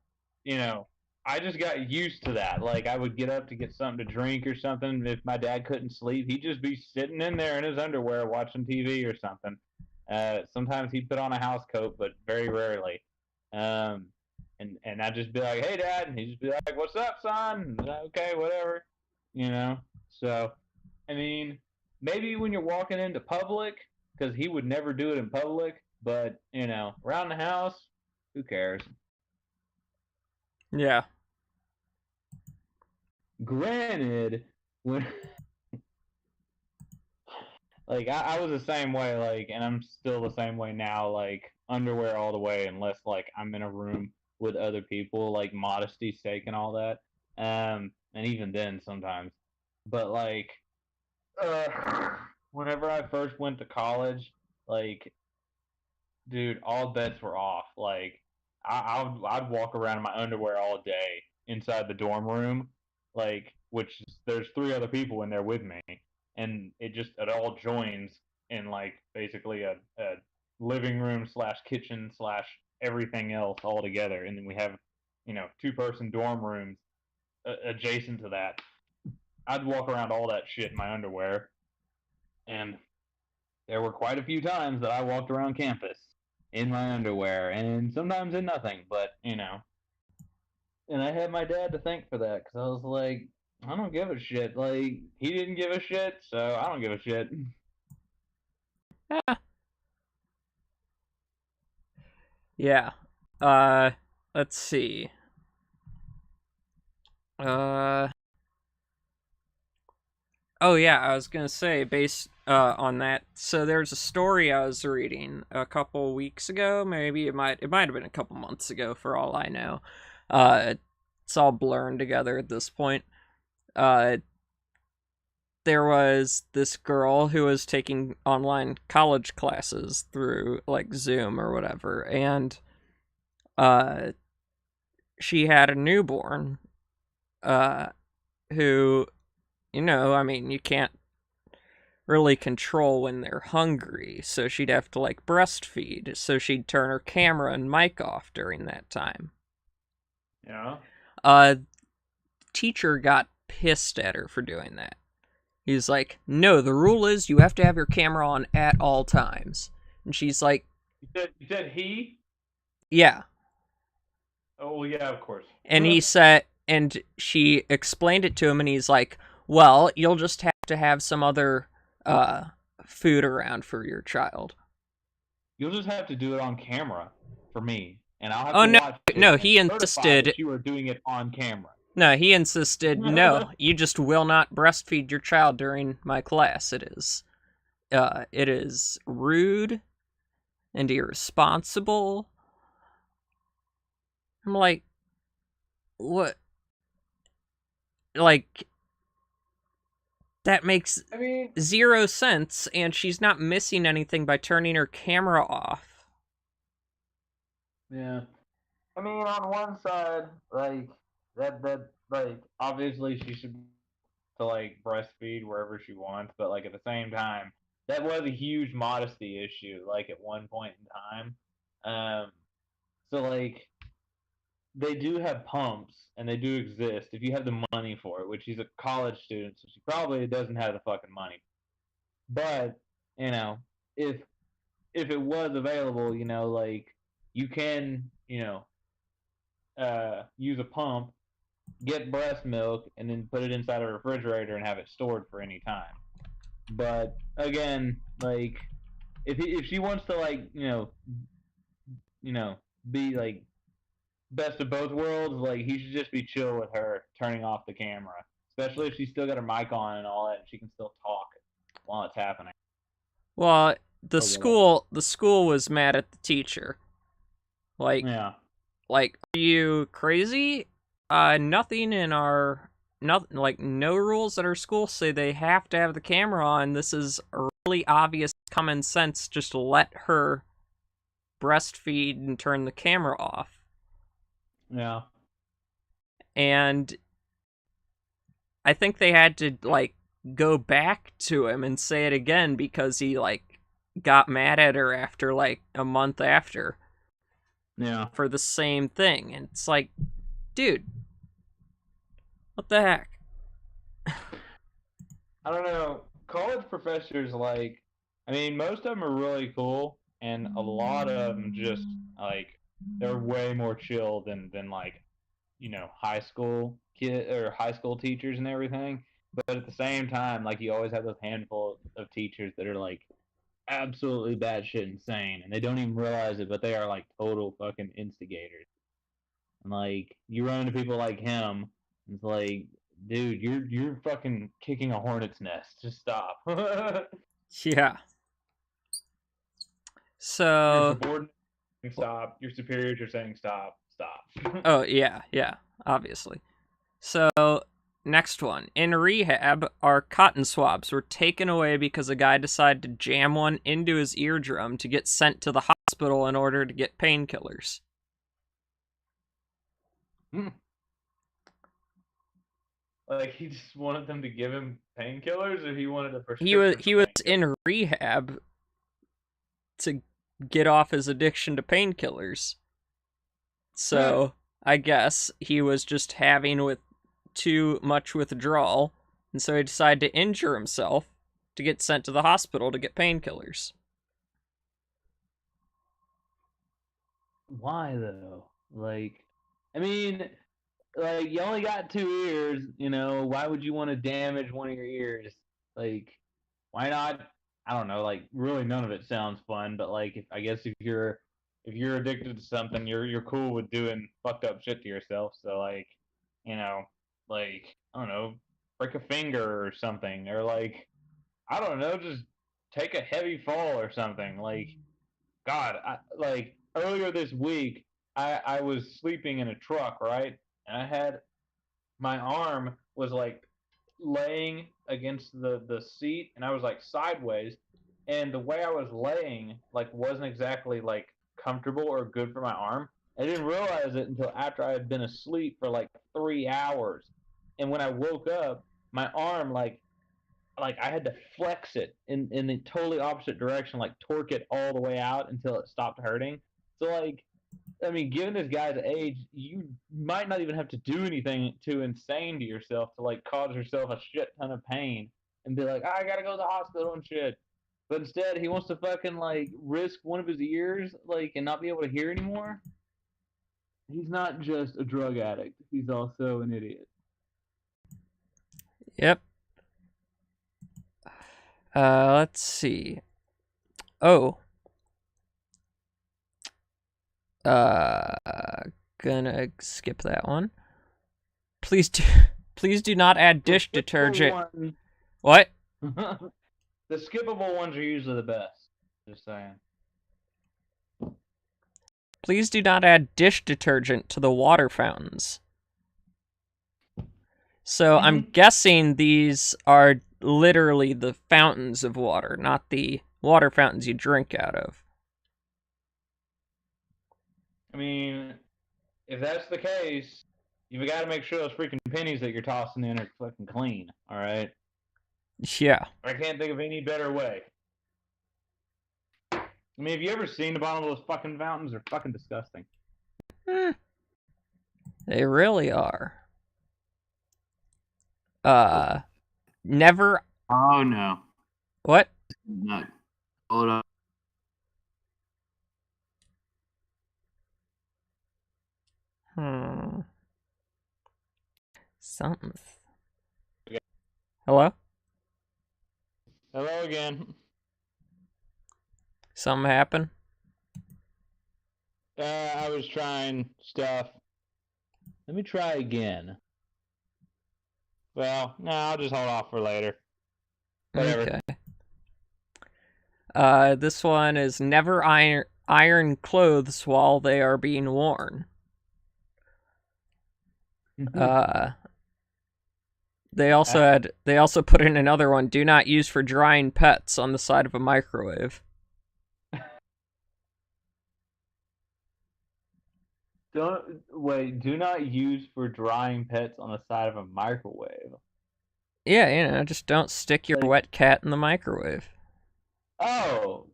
you know, I just got used to that. Like I would get up to get something to drink or something. If my dad couldn't sleep, he'd just be sitting in there in his underwear watching TV or something. Sometimes he'd put on a house coat, but very rarely. Um, and I'd just be like, "Hey, Dad," and he'd just be like, "What's up, son?" Okay, whatever, you know. So, I mean, maybe when you're walking into public, because he would never do it in public, but around the house, who cares? Yeah. Granted, when like I was the same way, like, and I'm still the same way now, like underwear all the way, unless like I'm in a room with other people, like modesty sake and all that. And even then sometimes. But like whenever I first went to college, like dude, all bets were off. Like I'd walk around in my underwear all day inside the dorm room, like which there's three other people in there with me, and it all joins in like basically a living room slash kitchen slash everything else all together, and then we have 2-person dorm rooms adjacent to that. I'd walk around all that shit in my underwear, and there were quite a few times that I walked around campus in my underwear, and sometimes in nothing. But and I had my dad to thank for that because I was like, I don't give a shit. Like he didn't give a shit, so I don't give a shit. Ah, yeah. Uh, let's see. Uh, oh yeah, I was gonna say based on that. So there's a story I was reading a couple weeks ago. Maybe it might have been a couple months ago, for all I know. Uh, it's all blurring together at this point. Uh, there was this girl who was taking online college classes through like Zoom or whatever, and uh, she had a newborn. Uh, who I mean, you can't really control when they're hungry, so she'd have to like breastfeed, so she'd turn her camera and mic off during that time. Yeah. Uh Teacher got pissed at her for doing that. He's like, "No, the rule is you have to have your camera on at all times." And she's like, You said he? "Yeah." Oh well, yeah, of course. And he said, and she explained it to him, and he's like, "Well, you'll just have to have some other uh food around for your child." You'll just have to do it on camera for me, and I'll have Oh to no, watch it no, and he certify insisted. that you are doing it on camera. No, he insisted. No, you just will not breastfeed your child during my class. It is rude and irresponsible. I'm like, what? Like that makes I mean, 0 sense, and she's not missing anything by turning her camera off. yeah. I mean, on one side, like that like obviously she should to like breastfeed wherever she wants, but like at the same time, that was a huge modesty issue. Like at one point in time, so like they do have pumps and they do exist if you have the money for it. Which she's a college student, so she probably doesn't have the fucking money. But you know, if if it was available, like you can, use a pump, get breast milk, and then put it inside a refrigerator and have it stored for any time. But again, like if she wants to like you know be like best of both worlds, like he should just be chill with her turning off the camera, especially if she's still got her mic on and all that, and she can still talk while it's happening Well, the or whatever. school was mad at the teacher. Like, Yeah. are you crazy? Nothing in our nothing, like no rules at her school say they have to have the camera on. This is a really obvious common sense. Just let her breastfeed and turn the camera off. Yeah. And I think they had to like go back to him and say it again because he like got mad at her after like a month after. Yeah. For the same thing. And it's like, dude, what the heck? I don't know. College professors, like, I mean, most of them are really cool, and a lot of them just like they're way more chill than like high school kid or high school teachers and everything. But at the same time, like you always have those handful of teachers that are like absolutely batshit insane, and they don't even realize it, but they are like total fucking instigators. And like you run into people like him, it's like, dude, you're fucking kicking a hornet's nest. Just stop. Yeah. Your So, subordinates saying stop. Your superiors are saying stop. Stop. oh, yeah, obviously. So, next one. In rehab, our cotton swabs were taken away because a guy decided to jam one into his eardrum to get sent to the hospital in order to get painkillers. Like he just wanted them to give him painkillers, or he wanted a He was prescription for he was painkillers. in rehab to get off his addiction to painkillers. So, I guess he was just having with too much withdrawal, and so he decided to injure himself to get sent to the hospital to get painkillers. Why though? Like, I mean, like you only got two ears. Why would you want to damage one of your ears? Like, why not? I don't know. Like, really, none of it sounds fun. But like, I guess if you're addicted to something, you're cool with doing fucked up shit to yourself. So like, you know, like I don't know, break a finger or something, or like I don't know, just take a heavy fall or something. Like, God, like earlier this week, I was sleeping in a truck, right? And I had my arm was like laying against the seat, and I was like sideways, and the way I was laying like wasn't exactly like comfortable or good for my arm. I didn't realize it until after I had been asleep for like 3 hours, and when I woke up, my arm like I had to flex it in the totally opposite direction, like torque it all the way out until it stopped hurting. So like, I mean, given this guy's age, you might not even have to do anything too insane to yourself to like cause yourself a shit ton of pain and be like, oh, I gotta go to the hospital and shit. But instead, he wants to fucking like risk one of his ears, like, and not be able to hear anymore. He's not just a drug addict; he's also an idiot. Yep. Let's see. Oh. Gonna skip that one. Please do, please do not add dish detergent. What? The skippable ones are usually the best. Just saying. Please do not add dish detergent to the water fountains. So I'm guessing these are literally the fountains of water, not the water fountains you drink out of. I mean, if that's the case, you've got to make sure those freaking pennies that you're tossing in are fucking clean. All right. Yeah. I can't think of any better way. I mean, have you ever seen the bottom of those fucking fountains? They're fucking disgusting. They really are. Never. Oh no. What? No. Hold on. Something. Hello? Hello again. Something happened? I was trying stuff. Let me try again. Well, no, I'll just hold off for later. Whatever. Okay. This one is never iron clothes while they are being worn. They also put in another one: do not use for drying pets on the side of a microwave. Do not use for drying pets on the side of a microwave. Yeah, just don't stick your Like, wet cat in the microwave. oh,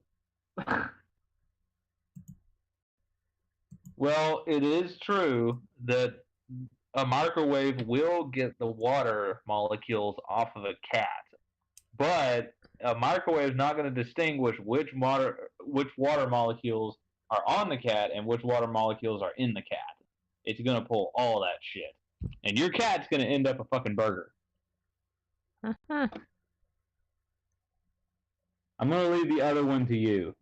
well, it is true that a microwave will get the water molecules off of a cat, but a microwave is not going to distinguish which water molecules are on the cat and which water molecules are in the cat. It's going to pull all that shit, and your cat's going to end up a fucking burger. I'm going to leave the other one to you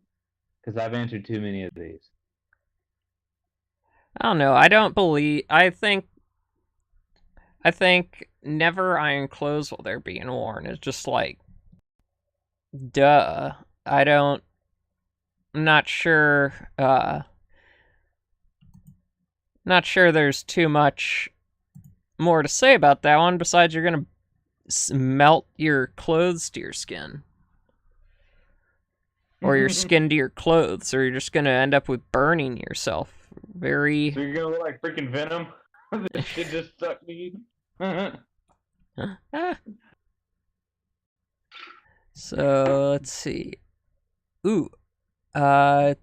because I've answered too many of these. I don't know. I don't believe. I think never iron clothes while they're being worn is just like, duh. I don't. I'm not sure. Not sure. There's too much more to say about that one. Besides, you're gonna melt your clothes to your skin, or your skin to your clothes, or you're just gonna end up with burning yourself. Very. So you're gonna look like freaking Venom. This shit just stuck to you. So let's see. Ooh. Uh.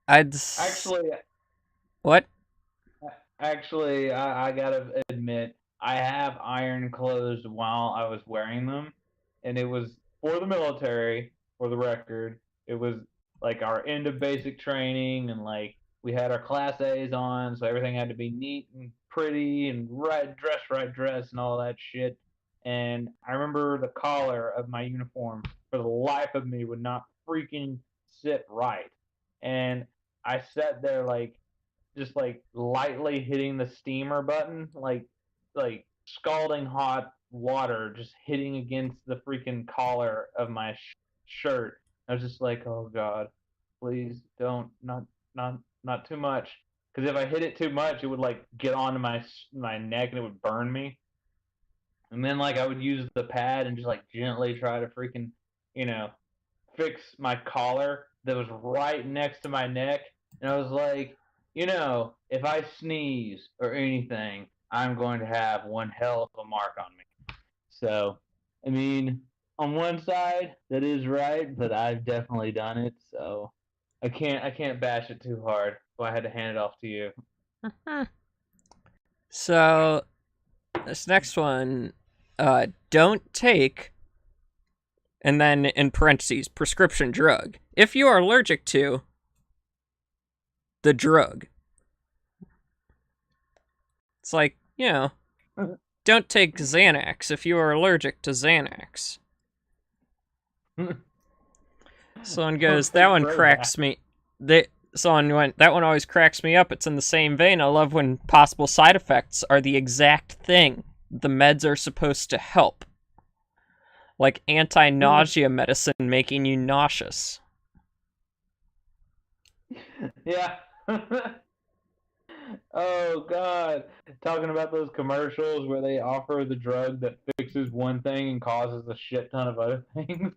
I'd. Actually, What? I gotta admit, I have iron clothes while I was wearing them, and it was for the military. For the record, it was like our end of basic training, and like we had our class A's on, so everything had to be neat and pretty and right dress, and all that shit. And I remember the collar of my uniform, for the life of me, would not freaking sit right, and I sat there like just like lightly hitting the steamer button, like scalding hot water just hitting against the freaking collar of my shirt. I was just like, oh god, please don't, not too much, because if I hit it too much, it would like get onto my neck and it would burn me. And then like I would use the pad and just like gently try to freaking, you know, fix my collar that was right next to my neck. And I was like, if I sneeze or anything, I'm going to have one hell of a mark on me. So, I mean, on one side, that is right, but I've definitely done it. So, I can't bash it too hard. So I had to hand it off to you. So this next one, don't take, and then in parentheses, prescription drug if you are allergic to the drug. It's like, don't take Xanax if you are allergic to Xanax. Someone goes, that one cracks me. Someone went, that one always cracks me up. It's in the same vein. I love when possible side effects are the exact thing the meds are supposed to help. Like anti-nausea medicine making you nauseous. Yeah. Oh god, talking about those commercials where they offer the drug that fixes one thing and causes a shit ton of other things.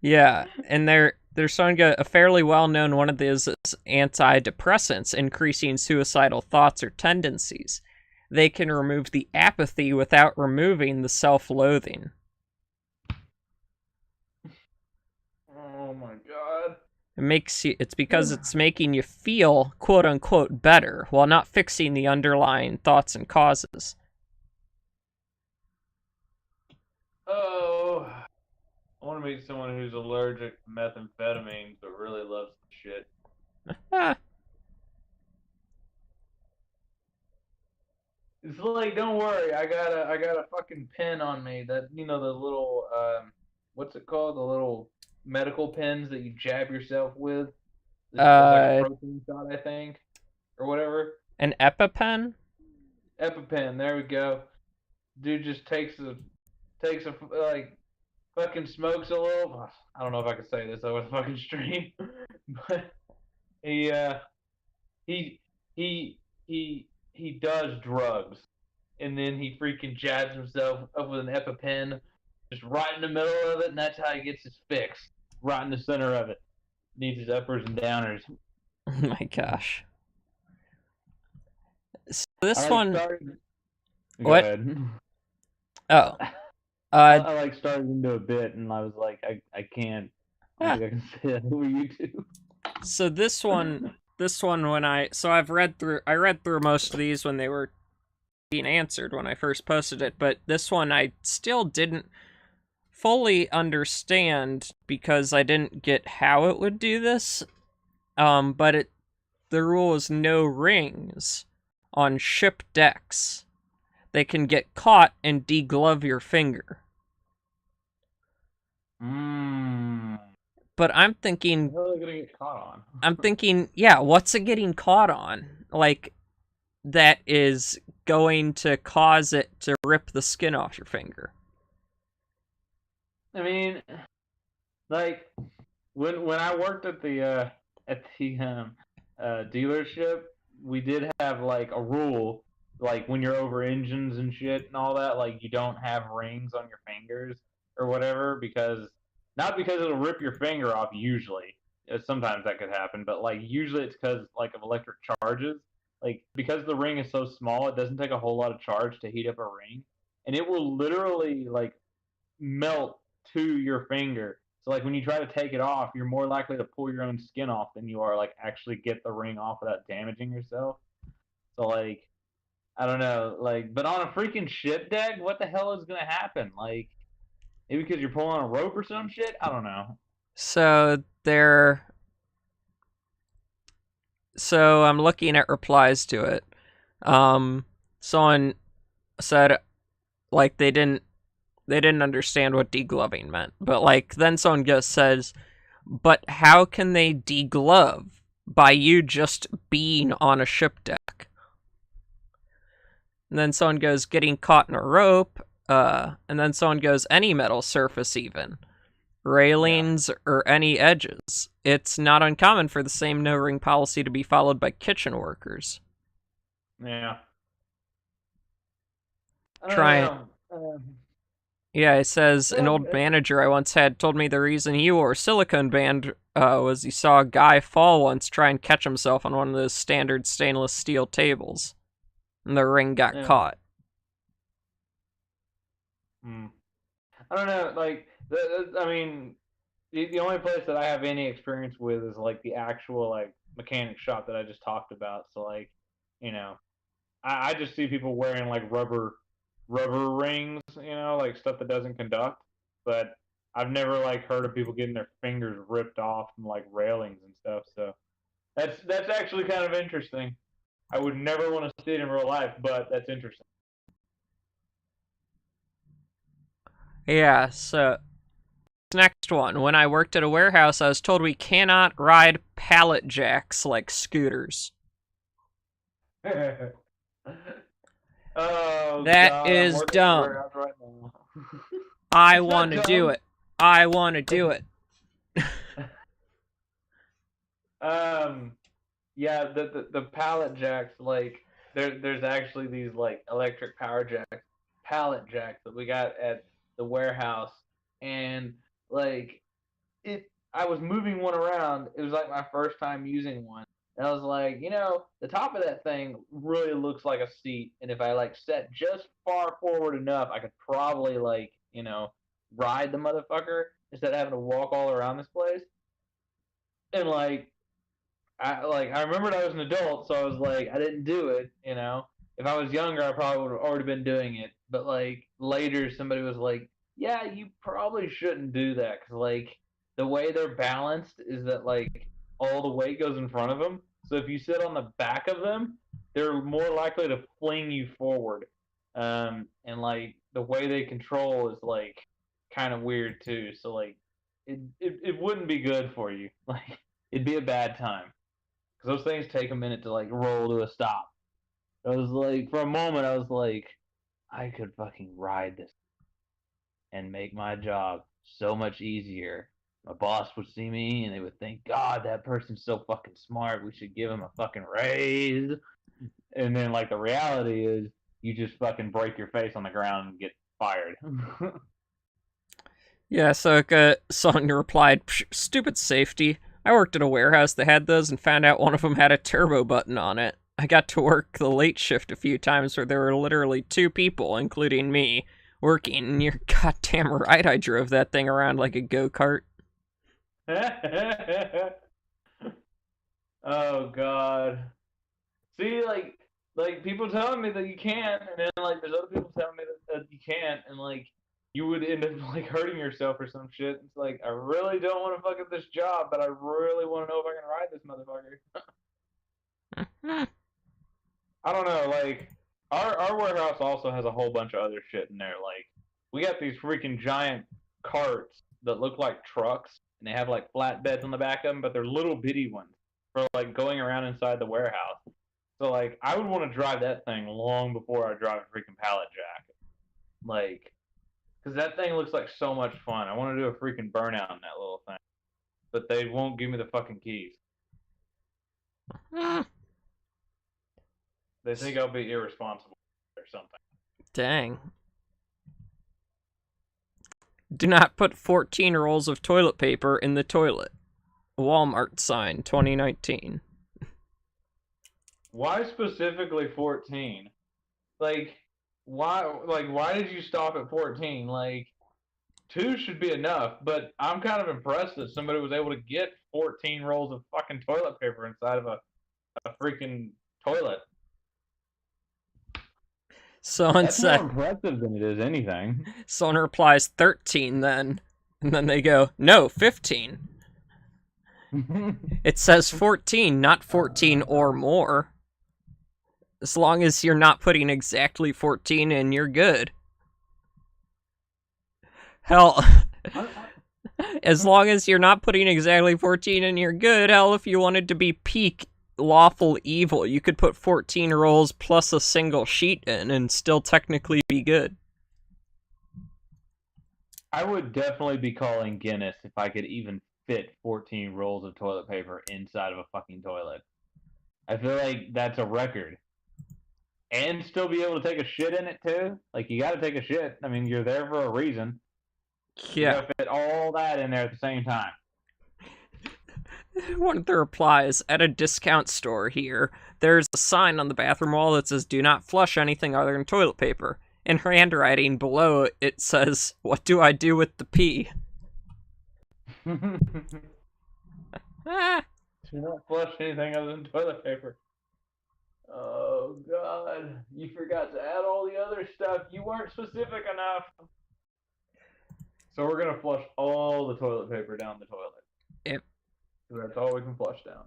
Yeah, and there's showing a fairly well-known one of these is antidepressants, increasing suicidal thoughts or tendencies. They can remove the apathy without removing the self-loathing. Oh my god. It's because it's making you feel quote unquote better while not fixing the underlying thoughts and causes. Oh, I want to meet someone who's allergic to methamphetamines but really loves the shit. Ah, It's like, don't worry, I got a fucking pen on me that the little what's it called? The little medical pens that you jab yourself with. It's like a uh, protein shot, I think, or whatever. an EpiPen? EpiPen. There we go. Dude just takes a like fucking smokes a little. I don't know if I can say this over the fucking stream, but he he he he does drugs, and then he freaking jabs himself up with an EpiPen, just right in the middle of it, and that's how he gets his fix, right in the center of it. Needs his uppers and downers. Oh my gosh. So I this like one, started. Go what? ahead. Oh, I, uh, I like started into a bit, and I was like, I can't. I don't yeah. think I can say that over YouTube. So this one when I read through most of these when they were being answered when I first posted it, but this one I still didn't fully understand because I didn't get how it would do this. But the rule is no rings on ship decks. They can get caught and deglove your finger. Mmm. But What are they gonna get caught I'm on? thinking, yeah, what's it getting caught on? Like that is going to cause it to rip the skin off your finger. I mean, like when I worked at the dealership, we did have like a rule, like when you're over engines and shit and all that, like you don't have rings on your fingers or whatever, because not because it'll rip your finger off usually. Sometimes that could happen, but like usually it's because like of electric charges. Like because the ring is so small, it doesn't take a whole lot of charge to heat up a ring, and it will literally like melt to your finger. So like when you try to take it off, you're more likely to pull your own skin off than you are like actually get the ring off without damaging yourself. So like I don't know, like but on a freaking ship deck, what the hell is gonna happen? Like maybe because you're pulling on a rope or some shit? I don't know. So they're so I'm looking at replies to it. Someone said like they didn't understand what degloving meant, but like then someone just says, but how can they deglove by you just being on a ship deck? And then someone goes getting caught in a rope. And then someone goes any metal surface even. Yeah. Railings or any edges. It's not uncommon for the same no ring policy to be followed by kitchen workers. Yeah. I don't Try it. know. Yeah, it says an Well, old manager I once had told me the reason he wore a silicone band was he saw a guy fall once try and catch himself on one of those standard stainless steel tables, and the ring got yeah. caught. Hmm. I don't know. Like, I mean, the only place that I have any experience with is like the actual like mechanic shop that I just talked about. So like, you know, I just see people wearing like rubber rings, like stuff that doesn't conduct. But I've never like heard of people getting their fingers ripped off from like railings and stuff. So that's actually kind of interesting. I would never want to see it in real life, but that's interesting. Yeah, so next one. When I worked at a warehouse, I was told we cannot ride pallet jacks like scooters. Oh That God, I'm is working at a dumb. warehouse right now. I It's want not to do dumb. it. I want to do it. um, yeah, the pallet jacks, like there's actually these like electric power jacks, pallet jacks that we got at the warehouse, and like it I was moving one around. It was like my first time using one. And I was like, the top of that thing really looks like a seat. And if I like set just far forward enough, I could probably like, ride the motherfucker instead of having to walk all around this place. And I remembered I was an adult, so I was like, I didn't do it. If I was younger, I probably would have already been doing it. But like later, somebody was like, yeah, you probably shouldn't do that because like the way they're balanced is that like all the weight goes in front of them. So if you sit on the back of them, they're more likely to fling you forward. And like the way they control is like kind of weird too. So like it wouldn't be good for you. Like it'd be a bad time because those things take a minute to like roll to a stop. I was like, for a moment, I was like, I could fucking ride this and make my job so much easier. My boss would see me and they would think, God, that person's so fucking smart. We should give him a fucking raise. and then like the reality is you just fucking break your face on the ground and get fired. Yeah, so someone replied, stupid safety. I worked at a warehouse that had those and found out one of them had a turbo button on it. I got to work the late shift a few times where there were literally 2 people, including me, working, and you're goddamn right I drove that thing around like a go-kart. Oh god. See, like people telling me that you can't, and then like there's other people telling me that you can't, and like you would end up like hurting yourself or some shit. It's like I really don't want to fuck up this job, but I really want to know if I can ride this motherfucker. I don't know, like our warehouse also has a whole bunch of other shit in there. Like we got these freaking giant carts that look like trucks, and they have like flatbeds on the back of them, but they're little bitty ones for like going around inside the warehouse. So like I would want to drive that thing long before I drive a freaking pallet jack. Like, because that thing looks like so much fun. I want to do a freaking burnout in that little thing, but they won't give me the fucking keys. They think I'll be irresponsible or something. Dang. Do not put 14 rolls of toilet paper in the toilet. Walmart sign, 2019. Why specifically 14? Like, why? Like, why did you stop at 14? Like, 2 should be enough. But I'm kind of impressed that somebody was able to get 14 rolls of fucking toilet paper inside of a freaking toilet. That's more impressive than it is anything. Someone replies 13 then. And then they go, no, 15. It says 14, not 14 or more. As long as you're not putting exactly 14 in, you're good. Hell, as long as you're not putting exactly 14 in, you're good. Hell, if you wanted to be peak lawful evil, you could put 14 rolls plus a single sheet in and still technically be good. I would definitely be calling Guinness if I could even fit 14 rolls of toilet paper inside of a fucking toilet. I feel like that's a record. And still be able to take a shit in it too. Like you got to take a shit. I mean, you're there for a reason. Yeah. You got to fit all that in there at the same time. One of the replies, at a discount store here, there's a sign on the bathroom wall that says, do not flush anything other than toilet paper. In handwriting below, it says, what do I do with the pee? Do not flush anything other than toilet paper. Oh, God. You forgot to add all the other stuff. You weren't specific enough. So we're going to flush all the toilet paper down the toilet. Yep. That's all we can flush down.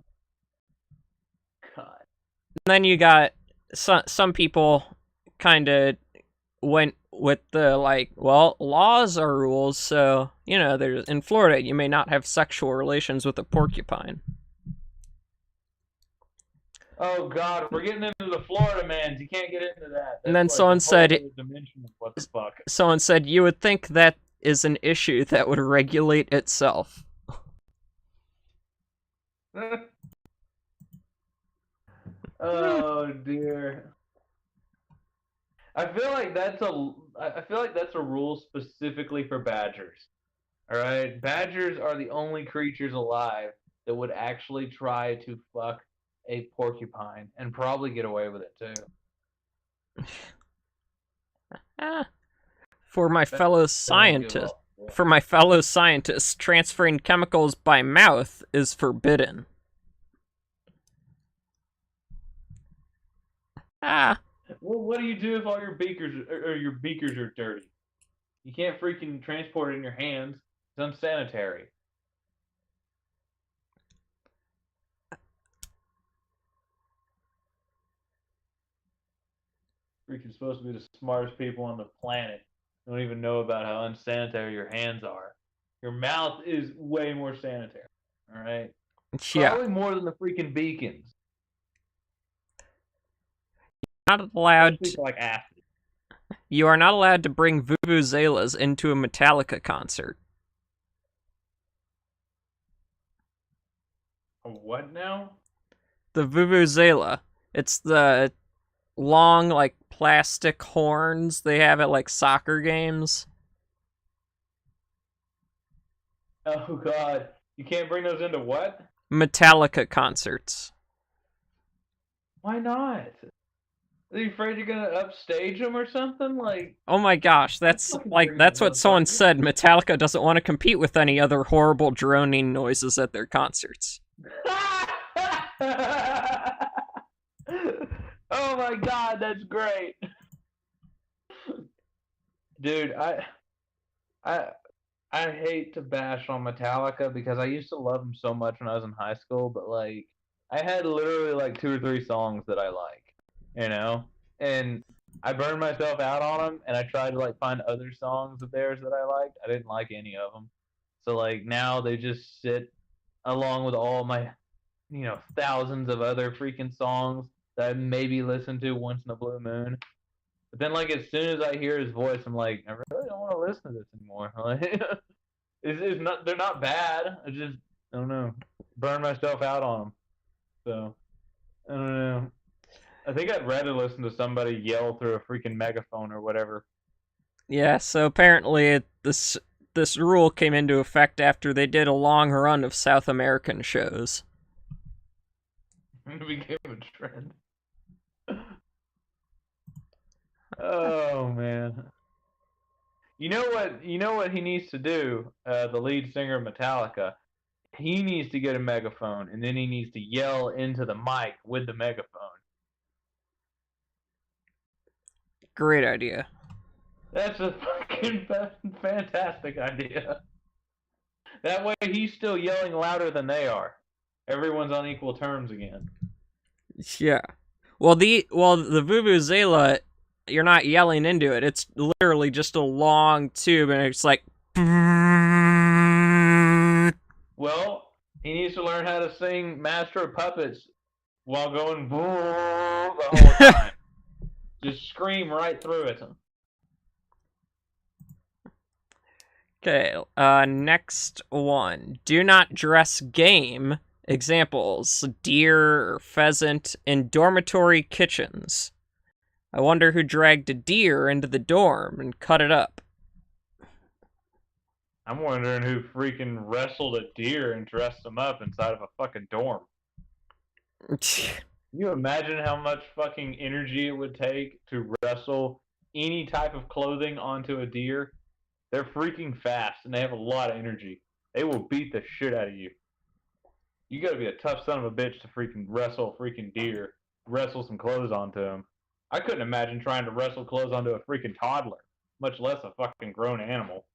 God. And then you got some people kind of went with the, like, well, laws are rules, so, you know, there's in Florida, you may not have sexual relations with a porcupine. Oh, God, we're getting into the Florida mans. You can't get into that. That's and then like someone said, what the fuck? Someone said, you would think that is an issue that would regulate itself. Oh, dear. I feel like that's a rule specifically for badgers. All right, badgers are the only creatures alive that would actually try to fuck a porcupine and probably get away with it too. For my fellow scientists, transferring chemicals by mouth is forbidden. Well, what do you do if all your beakers are dirty? You can't freaking transport it in your hands. It's unsanitary. Freaking supposed to be the smartest people on the planet. You don't even know about how unsanitary your hands are. Your mouth is way more sanitary. All right. Yeah. Probably more than the freaking beacons. Not allowed to, like acid. You are not allowed to bring vuvuzelas into a Metallica concert. A what now? The vuvuzela. It's the long, like, plastic horns they have at, like, soccer games. Oh God, you can't bring those into what? Metallica concerts. Why not? Are you afraid you're gonna upstage them or something? Like, Oh my gosh, don't that's fucking like bring that that's what someone motherfucker. said. Metallica doesn't want to compete with any other horrible droning noises at their concerts. Oh my God, that's great, dude. I I hate to bash on Metallica because I used to love them so much when I was in high school, but like I had literally like two or three songs that I like, you know, and I burned myself out on them, and I tried to like find other songs of theirs that I liked. I didn't like any of them, so like now they just sit along with all my thousands of other freaking songs that I maybe listen to once in a blue moon. But then like as soon as I hear his voice, I'm like, I really don't want to listen to this anymore. Like, it's not they're not bad. I don't know, burn myself out on them. So I don't know. I think I'd rather listen to somebody yell through a freaking megaphone or whatever. Yeah, so apparently this rule came into effect after they did a long run of South American shows. It became a trend. Oh man. You know what he needs to do? The lead singer of Metallica. He needs to get a megaphone, and then he needs to yell into the mic with the megaphone. Great idea. That's a fucking fantastic idea. That way he's still yelling louder than they are. Everyone's on equal terms again. Yeah. Well the vuvuzela, you're not yelling into it. It's literally just a long tube, and it's like. Well, he needs to learn how to sing Master of Puppets while going the whole time. Just scream right through it. Okay, next one. Do not dress game. Examples: deer or pheasant in dormitory kitchens. I wonder who dragged a deer into the dorm and cut it up. I'm wondering who freaking wrestled a deer and dressed him up inside of a fucking dorm. Can you imagine how much fucking energy it would take to wrestle any type of clothing onto a deer? They're freaking fast and they have a lot of energy. They will beat the shit out of you. You gotta be a tough son of a bitch to freaking wrestle a freaking deer, wrestle some clothes onto him. I couldn't imagine trying to wrestle clothes onto a freaking toddler, much less a fucking grown animal.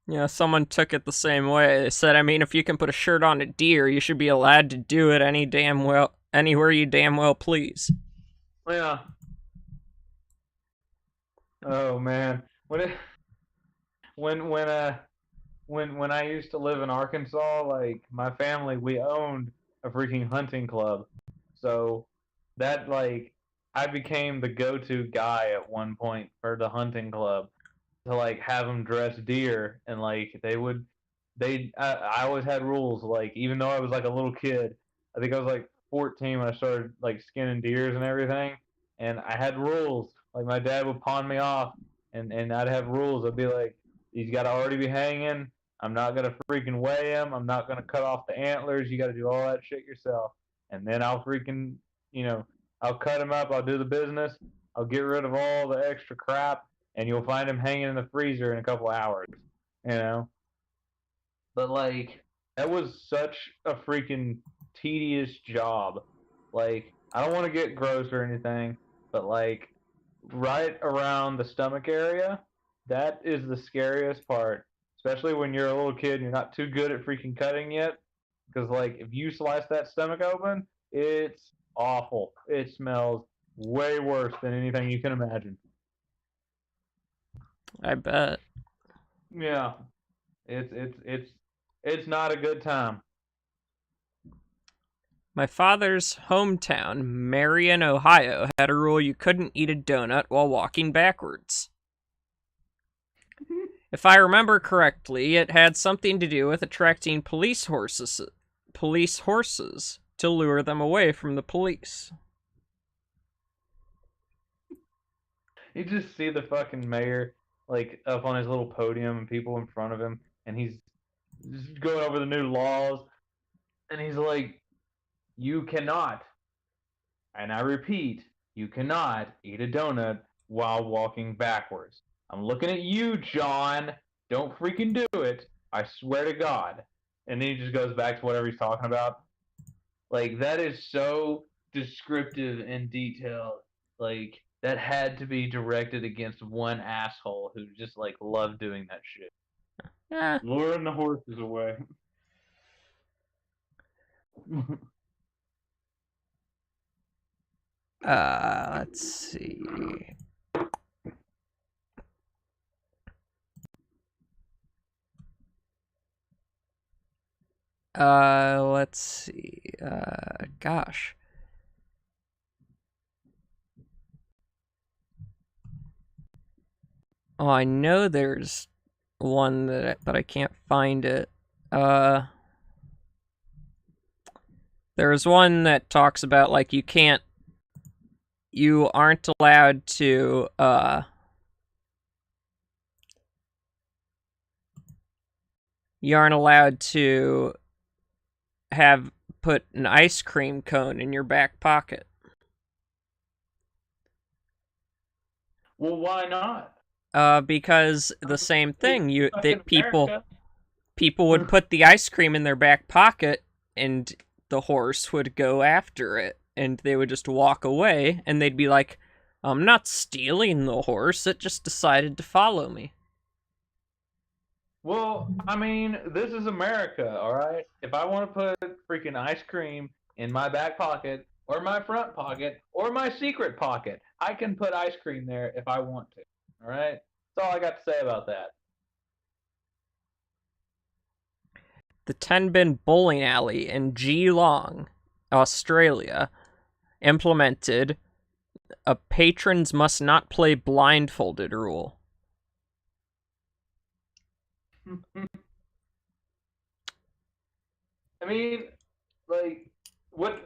Yeah, someone took it the same way. They said, I mean, if you can put a shirt on a deer, you should be allowed to do it anywhere you damn well please. Yeah. Oh man. When when uh when I used to live in Arkansas, like my family, we owned a freaking hunting club. So that like I became the go-to guy at one point for the hunting club to like have them dress deer and like I always had rules like even though I was like a little kid. I think I was like 14 when I started like skinning deers and everything, and I had rules. Like my dad would pawn me off, and I'd have rules. I'd be like, he's got to already be hanging. I'm not gonna freaking weigh him. I'm not gonna cut off the antlers. You got to do all that shit yourself, and then I'll freaking you know I'll cut him up. I'll do the business. I'll get rid of all the extra crap, and you'll find him hanging in the freezer in a couple hours. You know, but like that was such a freaking tedious job. Like I don't want to get gross or anything, but like right around the stomach area, that is the scariest part. Especially when you're a little kid and you're not too good at freaking cutting yet. Because like if you slice that stomach open, it's awful. It smells way worse than anything you can imagine. I bet. Yeah, it's not a good time. My father's hometown, Marion, Ohio, had a rule you couldn't eat a donut while walking backwards. If I remember correctly, it had something to do with attracting police horses to lure them away from the police. You just see the fucking mayor like up on his little podium and people in front of him, and he's just going over the new laws, and he's like, "You cannot, and I repeat, you cannot eat a donut while walking backwards. I'm looking at you, John. Don't freaking do it. I swear to God." And then he just goes back to whatever he's talking about. Like that is so descriptive and detailed. Like that had to be directed against one asshole who just like loved doing that shit. Eh, Luring the horses away. let's see. Let's see. Gosh. Oh, I know there's one but I can't find it. There's one that talks about like you aren't allowed to you aren't allowed to have put an ice cream cone in your back pocket. Well, why not? Because the same It's thing, you fucking that America. people would put the ice cream in their back pocket, and the horse would go after it, and they would just walk away, and they'd be like, "I'm not stealing the horse; it just decided to follow me." Well, I mean, this is America, all right? If I want to put freaking ice cream in my back pocket or my front pocket or my secret pocket, I can put ice cream there if I want to. All right? That's all I got to say about that. The Ten Bin Bowling Alley in Geelong, Australia, implemented a patrons must not play blindfolded rule. I mean, like, what's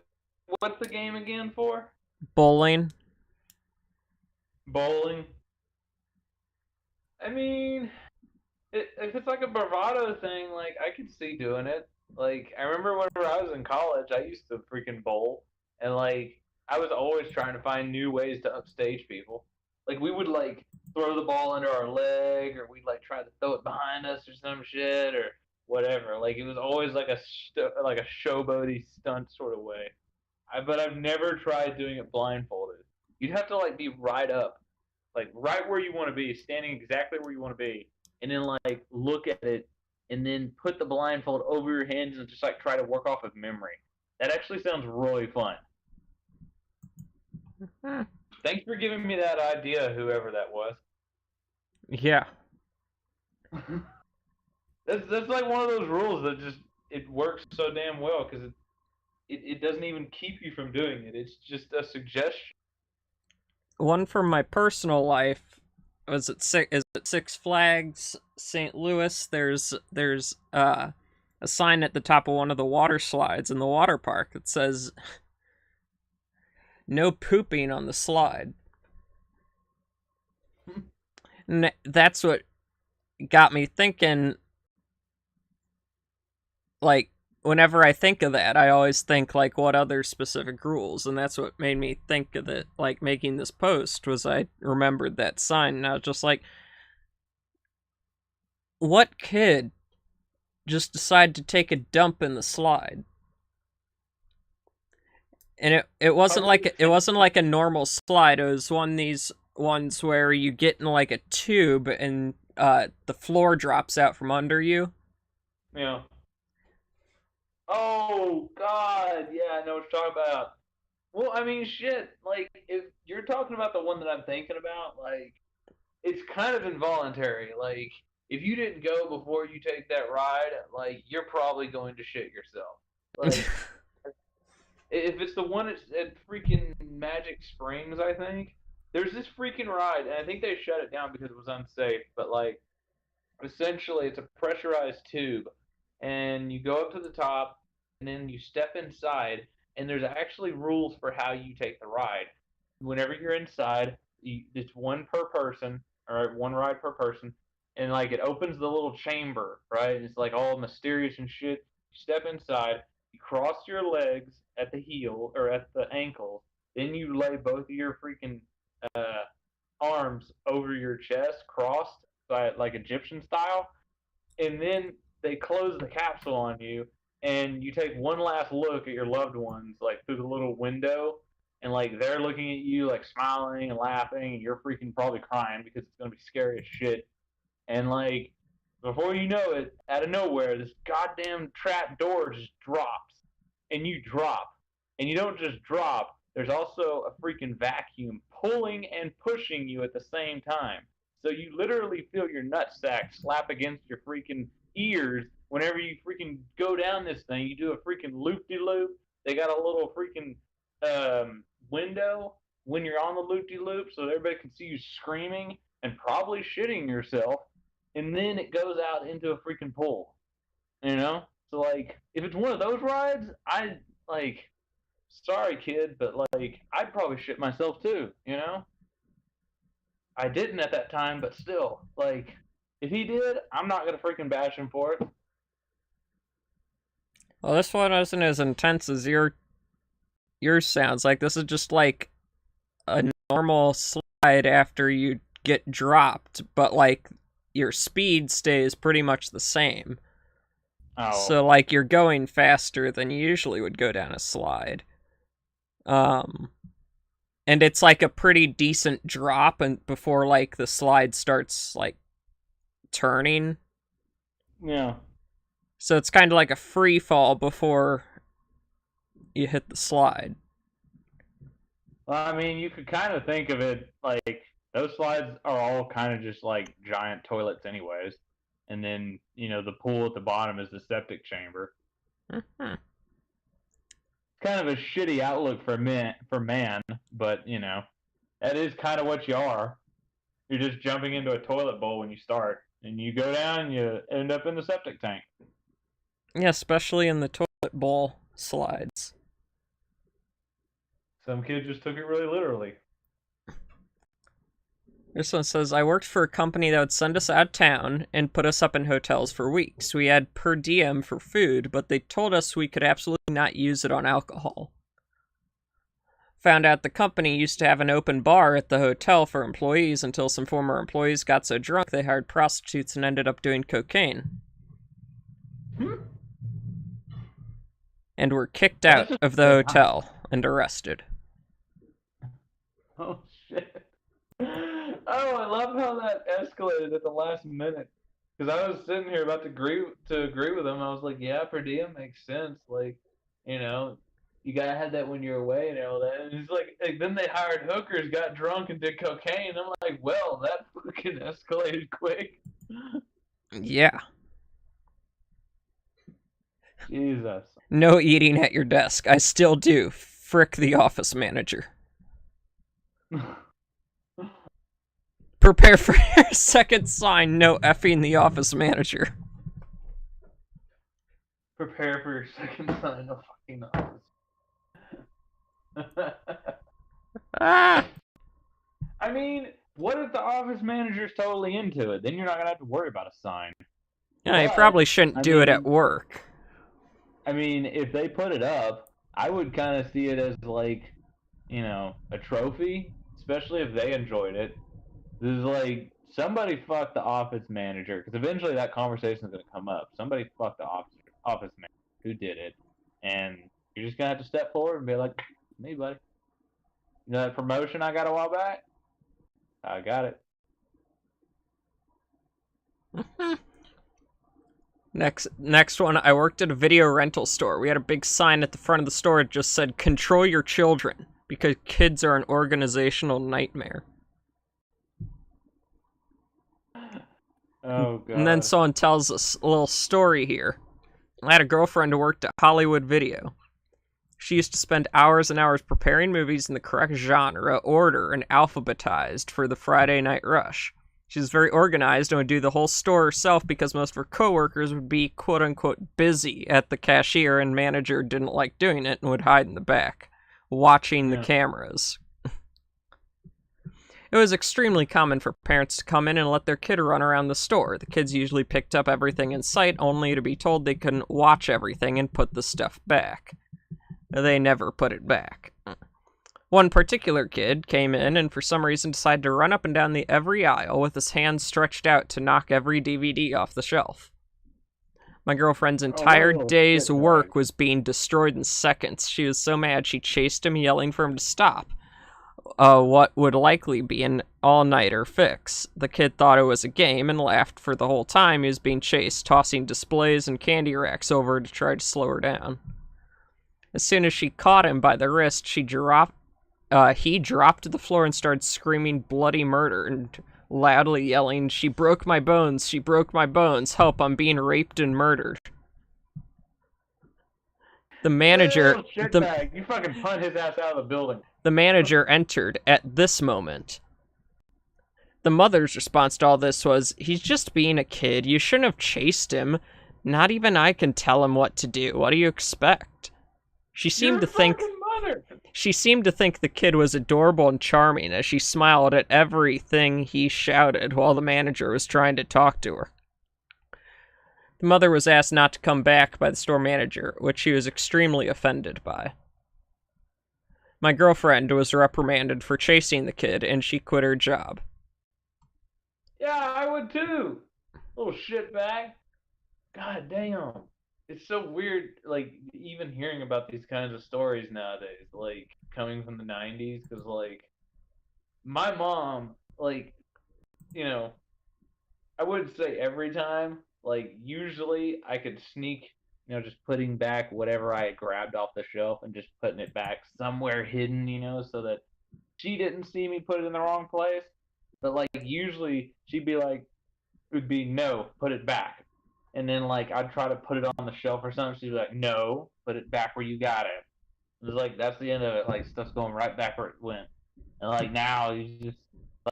the game again for? Bowling. Bowling. I mean, if it's like a bravado thing, like I could see doing it. Like I remember whenever I was in college, I used to freaking bowl, and like I was always trying to find new ways to upstage people. Like we would like throw the ball under our leg, or we'd like try to throw it behind us or some shit or whatever. Like it was always like like a showboaty stunt sort of way. But I've never tried doing it blindfolded. You'd have to like be right up, like right where you want to be, standing exactly where you want to be, and then like look at it, and then put the blindfold over your hands and just like try to work off of memory. That actually sounds really fun. Hmm. Thanks for giving me that idea, whoever that was. Yeah. That's like one of those rules that just it works so damn well because it doesn't even keep you from doing it. It's just a suggestion. One from my personal life was at Six Flags St. Louis. There's a sign at the top of one of the water slides in the water park that says no pooping on the slide. And that's what got me thinking, like, whenever I think of that, I always think, like, what other specific rules? And that's what made me think of it, like, making this post, was I remembered that sign, and I was just like, what kid just decided to take a dump in the slide? And it wasn't like a normal slide. It was one of these ones where you get in like a tube and the floor drops out from under you. Yeah. Oh God, yeah, I know what you're talking about. Well, I mean, shit. Like, if you're talking about the one that I'm thinking about, like, it's kind of involuntary. Like, if you didn't go before you take that ride, like, you're probably going to shit yourself. Like, if it's the one at freaking Magic Springs, I think there's this freaking ride, and I think they shut it down because it was unsafe. But like, essentially, it's a pressurized tube, and you go up to the top, and then you step inside, and there's actually rules for how you take the ride. Whenever you're inside, it's one per person, all right, one ride per person, and like it opens the little chamber, right? It's like all mysterious and shit. You step inside, you cross your legs at the heel or at the ankles, then you lay both of your freaking uh, arms over your chest, crossed by like Egyptian style, and then they close the capsule on you, and you take one last look at your loved ones like through the little window, and like they're looking at you like smiling and laughing, and you're freaking probably crying because it's gonna be scary as shit. And like before you know it, out of nowhere, this goddamn trap door just drops, and you drop, and you don't just drop. There's also a freaking vacuum pulling and pushing you at the same time. So you literally feel your nutsack slap against your freaking ears whenever you freaking go down this thing. You do a freaking loop de loop. They got a little freaking window when you're on the loop de loop so everybody can see you screaming and probably shitting yourself. And then it goes out into a freaking pool, you know? So, like, if it's one of those rides, I, like, sorry, kid, but, like, I'd probably shit myself too, you know? I didn't at that time, but still, like, if he did, I'm not gonna freaking bash him for it. Well, this one isn't as intense as yours sounds like. This is just like a normal slide after you get dropped, but like your speed stays pretty much the same. Oh. So like you're going faster than you usually would go down a slide. Um and it's like a pretty decent drop and before like the slide starts like turning. Yeah. So it's kind of like a free fall before you hit the slide. Well, I mean, you could kind of think of it like those slides are all kind of just like giant toilets, anyways. And then, you know, the pool at the bottom is the septic chamber. Mhm. Kind of a shitty outlook for man, but you know, that is kind of what you are. You're just jumping into a toilet bowl when you start, and you go down, and you end up in the septic tank. Yeah, especially in the toilet bowl slides. Some kid just took it really literally. This one says, I worked for a company that would send us out of town and put us up in hotels for weeks. We had per diem for food, but they told us we could absolutely not use it on alcohol. Found out the company used to have an open bar at the hotel for employees until some former employees got so drunk they hired prostitutes and ended up doing cocaine. And were kicked out of the hotel and arrested. Oh shit! Oh, I love how that escalated at the last minute. Because I was sitting here about to agree with him. I was like, yeah, per diem makes sense. Like, you know, you gotta have that when you're away and all that. And he's like, then they hired hookers, got drunk, and did cocaine. I'm like, well, that fucking escalated quick. Yeah. Jesus. No eating at your desk. I still do. Frick the office manager. Prepare for your second sign. No effing the office manager. Prepare for your second sign of fucking office. Ah! I mean, what if the office manager's totally into it? Then you're not gonna have to worry about a sign. Yeah, you probably shouldn't do it at work. I mean, if they put it up, I would kind of see it as like, you know, a trophy, especially if they enjoyed it. This is like somebody fucked the office manager because eventually that conversation is going to come up. Somebody fucked the office manager who did it, and you're just gonna have to step forward and be like, "Me, buddy. You know that promotion I got a while back? I got it." Next one, I worked at a video rental store. We had a big sign at the front of the store that just said, control your children, because kids are an organizational nightmare. Oh, God. And then someone tells us a little story here. I had a girlfriend who worked at Hollywood Video. She used to spend hours and hours preparing movies in the correct genre, order, and alphabetized for the Friday night rush. She was very organized and would do the whole store herself because most of her coworkers would be quote-unquote busy at the cashier and manager didn't like doing it and would hide in the back, watching the cameras. It was extremely common for parents to come in and let their kid run around the store. The kids usually picked up everything in sight, only to be told they couldn't watch everything and put the stuff back. They never put it back. One particular kid came in and for some reason decided to run up and down every aisle with his hands stretched out to knock every DVD off the shelf. My girlfriend's entire day's work was being destroyed in seconds. She was so mad she chased him, yelling for him to stop. What would likely be an all-nighter fix. The kid thought it was a game and laughed for the whole time he was being chased, tossing displays and candy racks over to try to slow her down. As soon as she caught him by the wrist, he dropped to the floor and started screaming bloody murder and loudly yelling, "She broke my bones! She broke my bones! Help, I'm being raped and murdered." The manager... You fucking punt his ass out of the building. The manager entered at this moment. The mother's response to all this was, "He's just being a kid. You shouldn't have chased him. Not even I can tell him what to do. What do you expect?" She seemed to think the kid was adorable and charming as she smiled at everything he shouted while the manager was trying to talk to her. The mother was asked not to come back by the store manager, which she was extremely offended by. My girlfriend was reprimanded for chasing the kid, and she quit her job. Yeah, I would too. Little shitbag. God damn. It's so weird, like, even hearing about these kinds of stories nowadays, like, coming from the 90s, because, like, my mom, like, you know, I wouldn't say every time, like, usually I could sneak, you know, just putting back whatever I had grabbed off the shelf and just putting it back somewhere hidden, you know, so that she didn't see me put it in the wrong place. But, like, usually she'd be like, it would be, "No, put it back." And then, like, I'd try to put it on the shelf or something. She'd be like, "No, put it back where you got it." It was like, that's the end of it. Like, stuff's going right back where it went. And, like, now you just,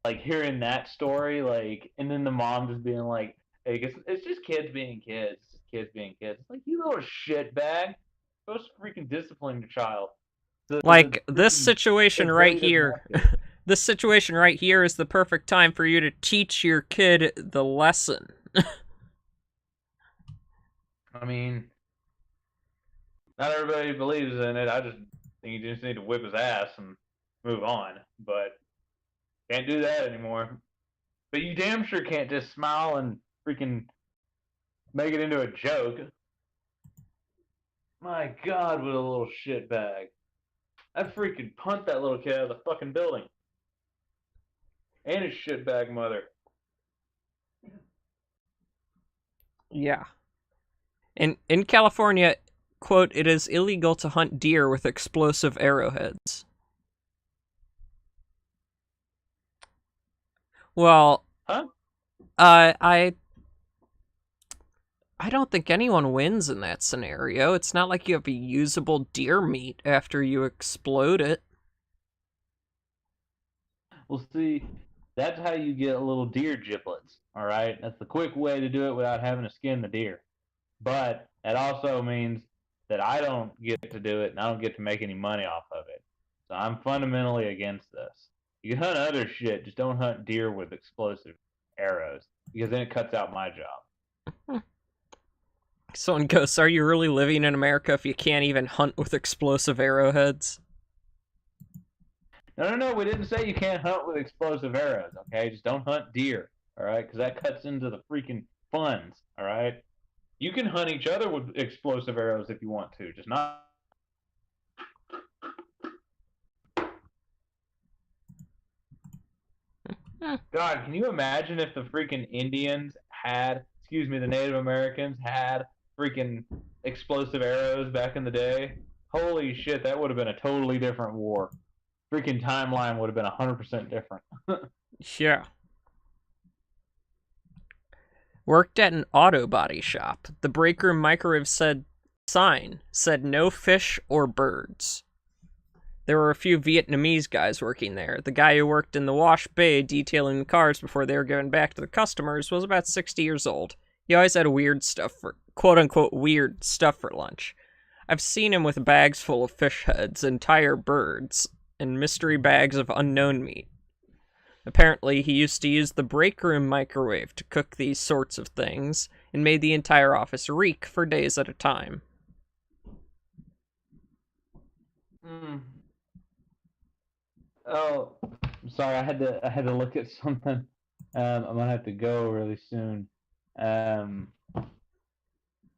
like, hearing that story, like, and then the mom just being like, "Hey, it's just kids being kids. It's just kids being kids." It's like, you little shitbag. Supposed to freaking discipline your child. Like, this situation right here. This situation right here is the perfect time for you to teach your kid the lesson. I mean, not everybody believes in it. I just think you just need to whip his ass and move on. But can't do that anymore. But you damn sure can't just smile and freaking make it into a joke. My God, what a little shitbag. I'd freaking punt that little kid out of the fucking building. And his shitbag mother. Yeah. In California, quote, "It is illegal to hunt deer with explosive arrowheads." Well, Huh? I don't think anyone wins in that scenario. It's not like you have a usable deer meat after you explode it. Well, see, that's how you get little deer giblets, all right? That's the quick way to do it without having to skin the deer. But that also means that I don't get to do it and I don't get to make any money off of it. So I'm fundamentally against this. You can hunt other shit, just don't hunt deer with explosive arrows because then it cuts out my job. Someone goes, "Are you really living in America if you can't even hunt with explosive arrowheads?" No, we didn't say you can't hunt with explosive arrows, okay? Just don't hunt deer, all right? Because that cuts into the freaking funds, all right? You can hunt each other with explosive arrows if you want to, just not. God, can you imagine if the freaking Indians had, the Native Americans had freaking explosive arrows back in the day? Holy shit, that would have been a totally different war. Freaking timeline would have been 100% different. Yeah. Worked at an auto body shop. The break room microwave sign said no fish or birds. There were a few Vietnamese guys working there. The guy who worked in the wash bay detailing the cars before they were given back to the customers was about 60 years old. He always had quote-unquote weird stuff for lunch. I've seen him with bags full of fish heads, entire birds, and mystery bags of unknown meat. Apparently, he used to use the break room microwave to cook these sorts of things and made the entire office reek for days at a time. Mm. Oh, sorry. I had to look at something. I'm gonna have to go really soon.